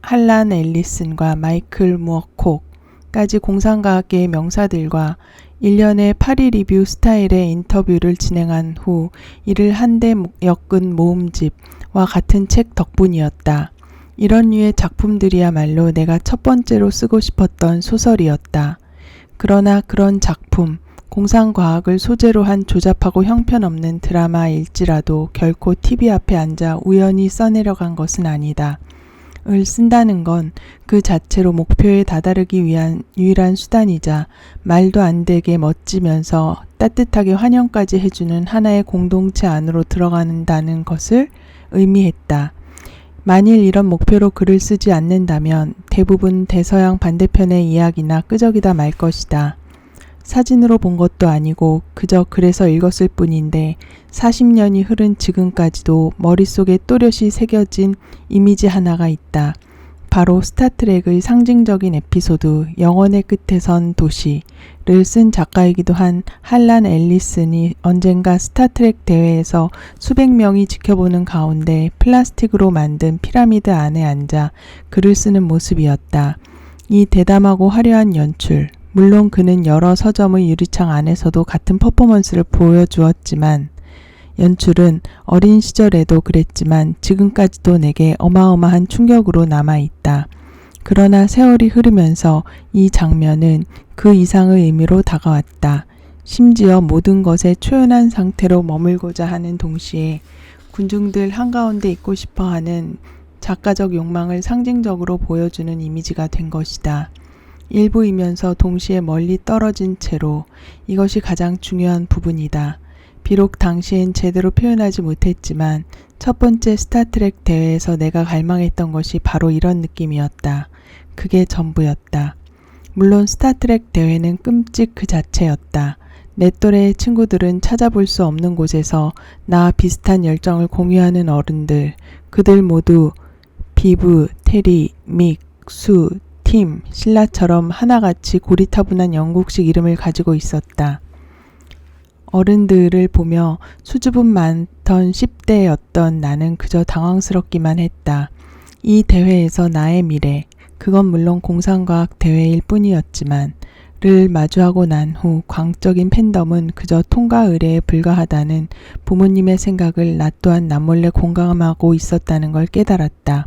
할란 앨리슨과 마이클 무어콕까지 공상과학계의 명사들과 일련의 파리 리뷰 스타일의 인터뷰를 진행한 후 이를 한데 엮은 모음집과 같은 책 덕분이었다. 이런 류의 작품들이야말로 내가 첫 번째로 쓰고 싶었던 소설이었다. 그러나 그런 작품, 공상과학을 소재로 한 조잡하고 형편없는 드라마일지라도 결코 TV 앞에 앉아 우연히 써내려간 것은 아니다. 을 쓴다는 건 그 자체로 목표에 다다르기 위한 유일한 수단이자 말도 안 되게 멋지면서 따뜻하게 환영까지 해주는 하나의 공동체 안으로 들어간다는 것을 의미했다. 만일 이런 목표로 글을 쓰지 않는다면 대부분 대서양 반대편의 이야기나 끄적이다 말 것이다. 사진으로 본 것도 아니고 그저 그래서 읽었을 뿐인데 40년이 흐른 지금까지도 머릿속에 또렷이 새겨진 이미지 하나가 있다. 바로 스타트랙의 상징적인 에피소드 영원의 끝에 선 도시를 쓴 작가이기도 한 할란 앨리슨이 언젠가 스타트랙 대회에서 수백 명이 지켜보는 가운데 플라스틱으로 만든 피라미드 안에 앉아 글을 쓰는 모습이었다. 이 대담하고 화려한 연출, 물론 그는 여러 서점의 유리창 안에서도 같은 퍼포먼스를 보여주었지만 연출은 어린 시절에도 그랬지만 지금까지도 내게 어마어마한 충격으로 남아있다. 그러나 세월이 흐르면서 이 장면은 그 이상의 의미로 다가왔다. 심지어 모든 것에 초연한 상태로 머물고자 하는 동시에 군중들 한가운데 있고 싶어하는 작가적 욕망을 상징적으로 보여주는 이미지가 된 것이다. 일부이면서 동시에 멀리 떨어진 채로 이것이 가장 중요한 부분이다. 비록 당시엔 제대로 표현하지 못했지만 첫 번째 스타트랙 대회에서 내가 갈망했던 것이 바로 이런 느낌이었다. 그게 전부였다. 물론 스타트랙 대회는 끔찍 그 자체였다. 내 또래의 친구들은 찾아볼 수 없는 곳에서 나와 비슷한 열정을 공유하는 어른들, 그들 모두 비브, 테리, 믹, 수, 팀, 신라처럼 하나같이 고리타분한 영국식 이름을 가지고 있었다. 어른들을 보며 수줍음 많던 10대였던 나는 그저 당황스럽기만 했다. 이 대회에서 나의 미래, 그건 물론 공상과학 대회일 뿐이었지만 를 마주하고 난 후 광적인 팬덤은 그저 통과 의례에 불과하다는 부모님의 생각을 나 또한 남몰래 공감하고 있었다는 걸 깨달았다.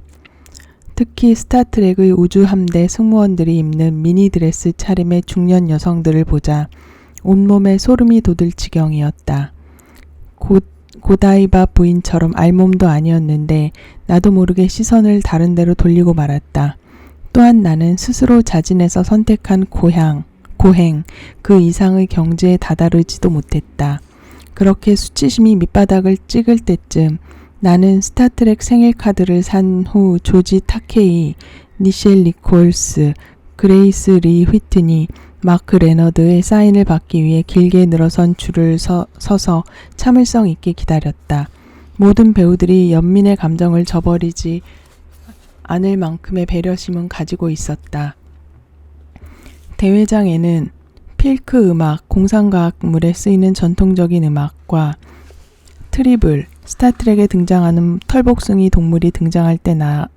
특히 스타트랙의 우주함대 승무원들이 입는 미니드레스 차림의 중년 여성들을 보자 온몸에 소름이 돋을 지경이었다. 고다이바 부인처럼 알몸도 아니었는데 나도 모르게 시선을 다른 데로 돌리고 말았다. 또한 나는 스스로 자진해서 선택한 고행, 그 이상의 경지에 다다르지도 못했다. 그렇게 수치심이 밑바닥을 찍을 때쯤 나는 스타트랙 생일 카드를 산 후 조지 타케이, 니셸 니콜스, 그레이스 리 휘트니, 마크 레너드의 사인을 받기 위해 길게 늘어선 줄을 서서 참을성 있게 기다렸다. 모든 배우들이 연민의 감정을 저버리지 않을 만큼의 배려심은 가지고 있었다. 대회장에는 필크 음악, 공상과학물에 쓰이는 전통적인 음악과 트리블, 스타트랙에 등장하는 털복숭이 동물이 등장할 때나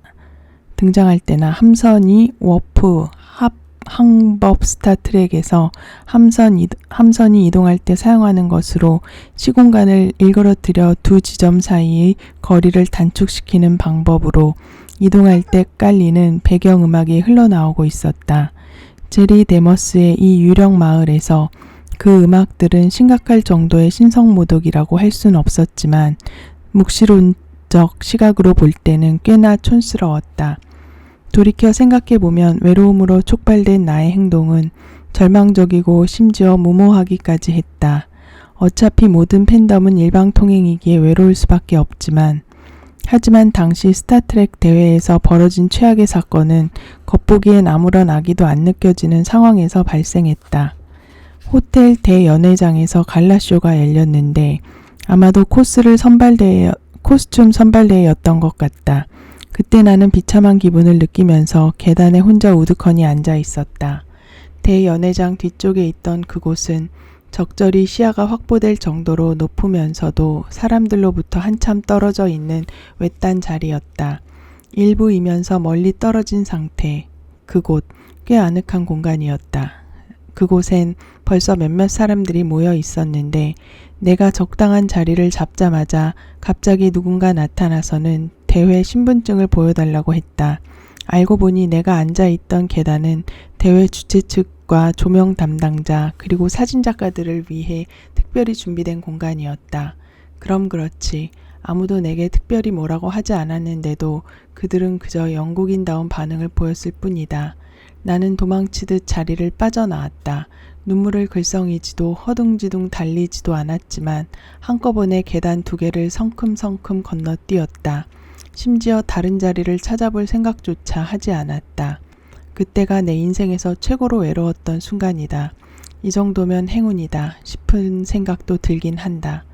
함선이 워프, 항법 스타트랙에서 함선이 이동할 때 사용하는 것으로 시공간을 일그러뜨려 두 지점 사이의 거리를 단축시키는 방법으로 이동할 때 깔리는 배경음악이 흘러나오고 있었다. 제리 데머스의 이 유령 마을에서 그 음악들은 심각할 정도의 신성모독이라고 할 수는 없었지만 묵시론적 시각으로 볼 때는 꽤나 촌스러웠다. 돌이켜 생각해보면 외로움으로 촉발된 나의 행동은 절망적이고 심지어 무모하기까지 했다. 어차피 모든 팬덤은 일방통행이기에 외로울 수밖에 없지만 하지만 당시 스타트랙 대회에서 벌어진 최악의 사건은 겉보기엔 아무런 악의도 안 느껴지는 상황에서 발생했다. 호텔 대연회장에서 갈라쇼가 열렸는데 아마도 코스튬 선발대회였던 것 같다. 그때 나는 비참한 기분을 느끼면서 계단에 혼자 우두커니 앉아 있었다. 대연회장 뒤쪽에 있던 그곳은 적절히 시야가 확보될 정도로 높으면서도 사람들로부터 한참 떨어져 있는 외딴 자리였다. 일부이면서 멀리 떨어진 상태. 그곳 꽤 아늑한 공간이었다. 그곳엔 벌써 몇몇 사람들이 모여 있었는데 내가 적당한 자리를 잡자마자 갑자기 누군가 나타나서는 대회 신분증을 보여달라고 했다. 알고 보니 내가 앉아있던 계단은 대회 주최 측과 조명 담당자 그리고 사진작가들을 위해 특별히 준비된 공간이었다. 그럼 그렇지. 아무도 내게 특별히 뭐라고 하지 않았는데도 그들은 그저 영국인다운 반응을 보였을 뿐이다. 나는 도망치듯 자리를 빠져나왔다. 눈물을 글썽이지도 허둥지둥 달리지도 않았지만 한꺼번에 계단 2개를 성큼성큼 건너뛰었다. 심지어 다른 자리를 찾아볼 생각조차 하지 않았다. 그때가 내 인생에서 최고로 외로웠던 순간이다. 이 정도면 행운이다 싶은 생각도 들긴 한다.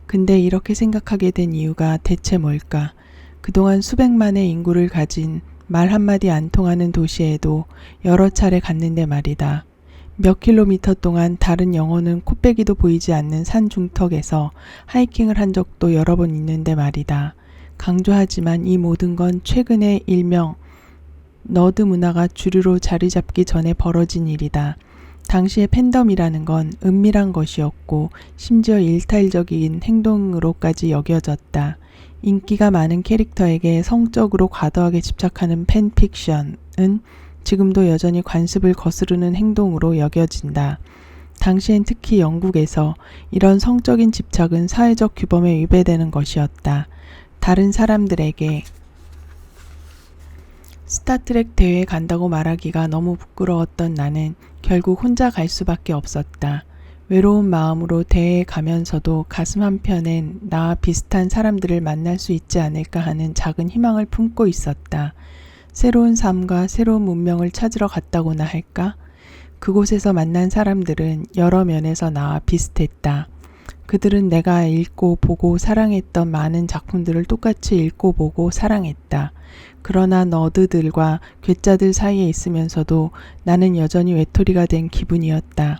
근데 이렇게 생각하게 된 이유가 대체 뭘까? 그동안 수백만의 인구를 가진 말 한마디 안 통하는 도시에도 여러 차례 갔는데 말이다. 몇 킬로미터 동안 다른 영혼은 코빼기도 보이지 않는 산 중턱에서 하이킹을 한 적도 여러 번 있는데 말이다. 강조하지만 이 모든 건 최근에 일명 너드 문화가 주류로 자리 잡기 전에 벌어진 일이다. 당시의 팬덤이라는 건 은밀한 것이었고 심지어 일탈적인 행동으로까지 여겨졌다. 인기가 많은 캐릭터에게 성적으로 과도하게 집착하는 팬픽션은 지금도 여전히 관습을 거스르는 행동으로 여겨진다. 당시엔 특히 영국에서 이런 성적인 집착은 사회적 규범에 위배되는 것이었다. 다른 사람들에게 스타트랙 대회에 간다고 말하기가 너무 부끄러웠던 나는 결국 혼자 갈 수밖에 없었다. 외로운 마음으로 대회에 가면서도 가슴 한편엔 나와 비슷한 사람들을 만날 수 있지 않을까 하는 작은 희망을 품고 있었다. 새로운 삶과 새로운 문명을 찾으러 갔다고나 할까? 그곳에서 만난 사람들은 여러 면에서 나와 비슷했다. 그들은 내가 읽고 보고 사랑했던 많은 작품들을 똑같이 읽고 보고 사랑했다. 그러나 너드들과 괴짜들 사이에 있으면서도 나는 여전히 외톨이가 된 기분이었다.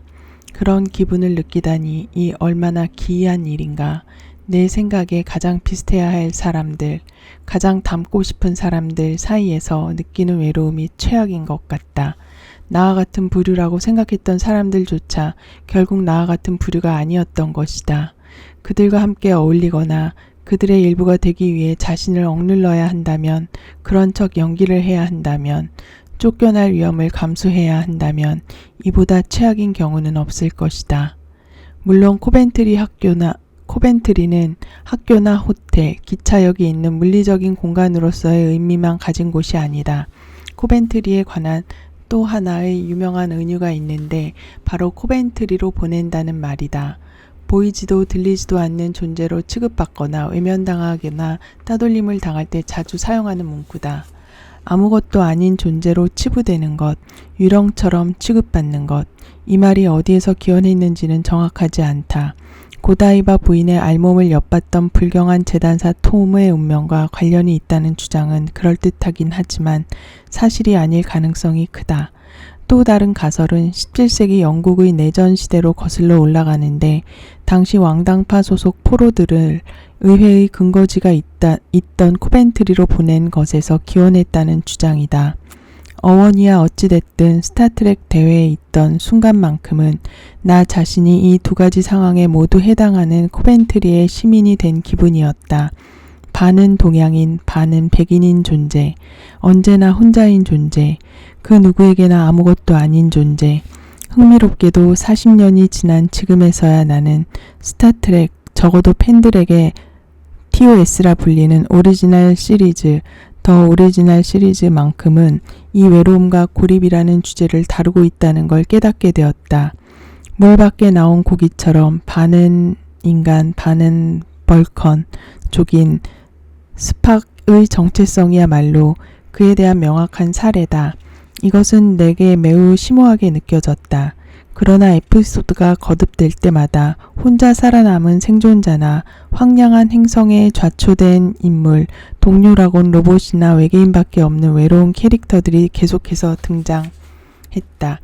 그런 기분을 느끼다니 이 얼마나 기이한 일인가. 내 생각에 가장 비슷해야 할 사람들, 가장 닮고 싶은 사람들 사이에서 느끼는 외로움이 최악인 것 같다. 나와 같은 부류라고 생각했던 사람들조차 결국 나와 같은 부류가 아니었던 것이다. 그들과 함께 어울리거나 그들의 일부가 되기 위해 자신을 억눌러야 한다면, 그런 척 연기를 해야 한다면, 쫓겨날 위험을 감수해야 한다면 이보다 최악인 경우는 없을 것이다. 물론 코벤트리는 학교나 호텔, 기차역이 있는 물리적인 공간으로서의 의미만 가진 곳이 아니다. 코벤트리에 관한 또 하나의 유명한 은유가 있는데 바로 코벤트리로 보낸다는 말이다. 보이지도 들리지도 않는 존재로 취급받거나 외면당하거나 따돌림을 당할 때 자주 사용하는 문구다. 아무것도 아닌 존재로 치부되는 것, 유령처럼 취급받는 것, 이 말이 어디에서 기원했는지는 정확하지 않다. 고다이바 부인의 알몸을 엿봤던 불경한 재단사 톰의 운명과 관련이 있다는 주장은 그럴듯하긴 하지만 사실이 아닐 가능성이 크다. 또 다른 가설은 17세기 영국의 내전 시대로 거슬러 올라가는데 당시 왕당파 소속 포로들을 의회의 근거지가 있던 코벤트리로 보낸 것에서 기원했다는 주장이다. 어원이야 어찌됐든 스타트랙 대회에 있던 순간만큼은 나 자신이 이 2가지 상황에 모두 해당하는 코벤트리의 시민이 된 기분이었다. 반은 동양인, 반은 백인인 존재, 언제나 혼자인 존재, 그 누구에게나 아무것도 아닌 존재. 흥미롭게도 40년이 지난 지금에서야 나는 스타트랙, 적어도 팬들에게 TOS라 불리는 오리지널 시리즈, 더 오리지널 시리즈만큼은 이 외로움과 고립이라는 주제를 다루고 있다는 걸 깨닫게 되었다. 물 밖에 나온 고기처럼 반은 인간 반은 벌컨 족인 스팍의 정체성이야말로 그에 대한 명확한 사례다. 이것은 내게 매우 심오하게 느껴졌다. 그러나 에피소드가 거듭될 때마다 혼자 살아남은 생존자나 황량한 행성에 좌초된 인물, 동료라곤 로봇이나 외계인밖에 없는 외로운 캐릭터들이 계속해서 등장했다.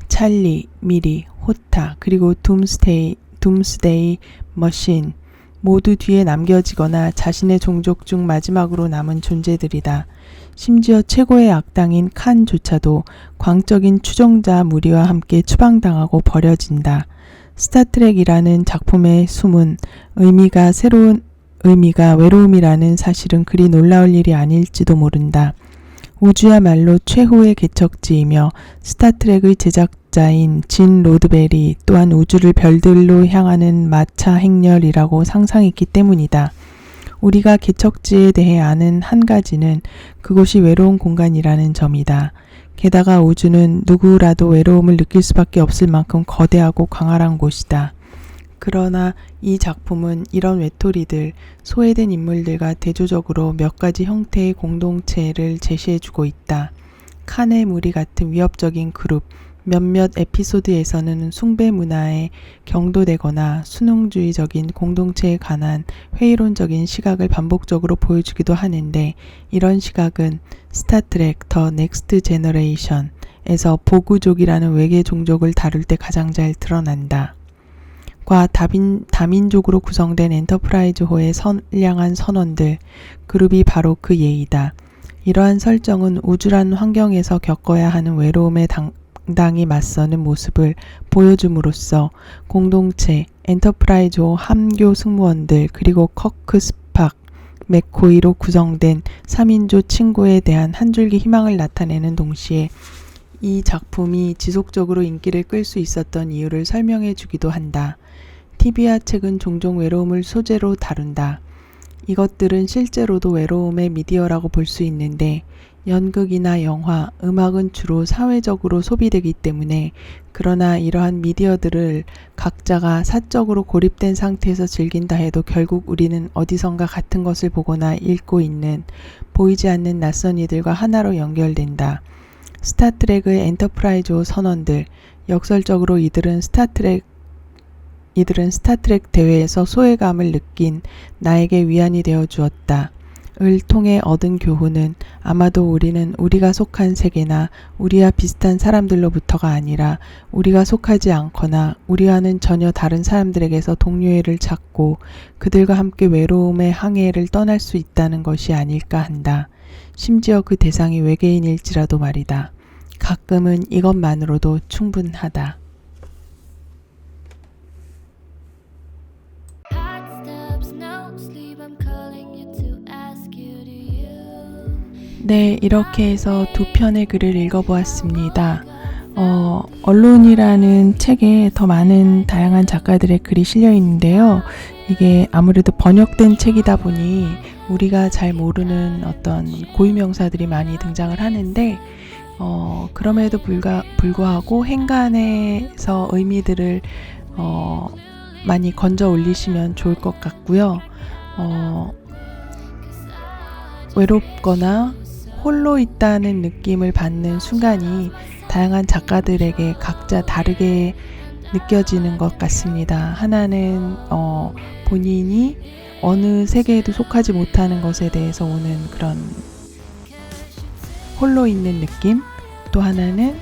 찰리, 미리, 호타, 그리고 둠스데이 머신 모두 뒤에 남겨지거나 자신의 종족 중 마지막으로 남은 존재들이다. 심지어 최고의 악당인 칸조차도 광적인 추종자 무리와 함께 추방당하고 버려진다. 스타트렉이라는 작품의 숨은 의미가 외로움이라는 사실은 그리 놀라울 일이 아닐지도 모른다. 우주야말로 최후의 개척지이며 스타트렉의 제작자인 진 로드벨이 또한 우주를 별들로 향하는 마차 행렬이라고 상상했기 때문이다. 우리가 개척지에 대해 아는 한 가지는 그곳이 외로운 공간이라는 점이다. 게다가 우주는 누구라도 외로움을 느낄 수밖에 없을 만큼 거대하고 광활한 곳이다. 그러나 이 작품은 이런 외톨이들, 소외된 인물들과 대조적으로 몇 가지 형태의 공동체를 제시해주고 있다. 칸의 무리 같은 위협적인 그룹, 몇몇 에피소드에서는 숭배 문화에 경도되거나 수능주의적인 공동체에 관한 회의론적인 시각을 반복적으로 보여주기도 하는데 이런 시각은 스타트렉 더 넥스트 제너레이션에서 보구족이라는 외계 종족을 다룰 때 가장 잘 드러난다. 과 다민족으로 구성된 엔터프라이즈호의 선량한 선원들, 그룹이 바로 그 예이다. 이러한 설정은 우주란 환경에서 겪어야 하는 외로움에 당당히 맞서는 모습을 보여줌으로써 공동체, 엔터프라이즈호 함교 승무원들 그리고 커크 스팍, 맥코이로 구성된 3인조 친구에 대한 한 줄기 희망을 나타내는 동시에 이 작품이 지속적으로 인기를 끌 수 있었던 이유를 설명해 주기도 한다. TV와 책은 종종 외로움을 소재로 다룬다. 이것들은 실제로도 외로움의 미디어라고 볼 수 있는데 연극이나 영화, 음악은 주로 사회적으로 소비되기 때문에 그러나 이러한 미디어들을 각자가 사적으로 고립된 상태에서 즐긴다 해도 결국 우리는 어디선가 같은 것을 보거나 읽고 있는 보이지 않는 낯선 이들과 하나로 연결된다. 스타트렉의 엔터프라이즈호 선원들, 역설적으로 이들은 스타트렉 대회에서 소외감을 느낀 나에게 위안이 되어 주었다. 을 통해 얻은 교훈은 아마도 우리는 우리가 속한 세계나 우리와 비슷한 사람들로부터가 아니라 우리가 속하지 않거나 우리와는 전혀 다른 사람들에게서 동료애를 찾고 그들과 함께 외로움의 항해를 떠날 수 있다는 것이 아닐까 한다. 심지어 그 대상이 외계인일지라도 말이다. 가끔은 이것만으로도 충분하다. 네, 이렇게 해서 두 편의 글을 읽어보았습니다. 언론이라는 책에 더 많은 다양한 작가들의 글이 실려 있는데요. 이게 아무래도 번역된 책이다 보니 우리가 잘 모르는 어떤 고유명사들이 많이 등장을 하는데 그럼에도 불구하고 행간에서 의미들을 많이 건져 올리시면 좋을 것 같고요. 외롭거나 홀로 있다는 느낌을 받는 순간이 다양한 작가들에게 각자 다르게 느껴지는 것 같습니다. 하나는 본인이 어느 세계에도 속하지 못하는 것에 대해서 오는 그런 홀로 있는 느낌, 또 하나는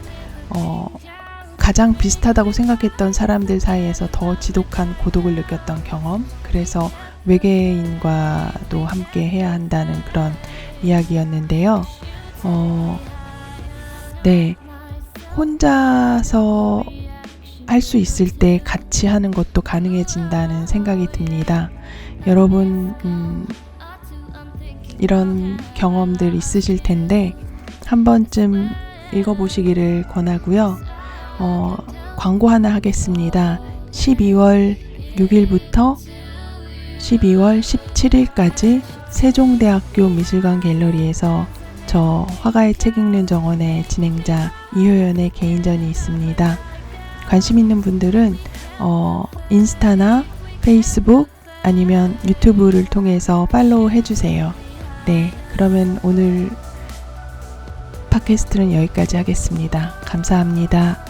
가장 비슷하다고 생각했던 사람들 사이에서 더 지독한 고독을 느꼈던 경험, 그래서 외계인과도 함께 해야 한다는 그런 이야기였는데요. 네, 혼자서 할 수 있을 때 같이 하는 것도 가능해진다는 생각이 듭니다. 여러분 이런 경험들 있으실 텐데 한 번쯤 읽어보시기를 권하고요. 광고 하나 하겠습니다. 12월 6일부터 12월 17일까지 세종대학교 미술관 갤러리에서 저 화가의 책 읽는 정원의 진행자 이효연의 개인전이 있습니다. 관심 있는 분들은 인스타나 페이스북 아니면 유튜브를 통해서 팔로우 해주세요. 네, 그러면 오늘 팟캐스트는 여기까지 하겠습니다. 감사합니다.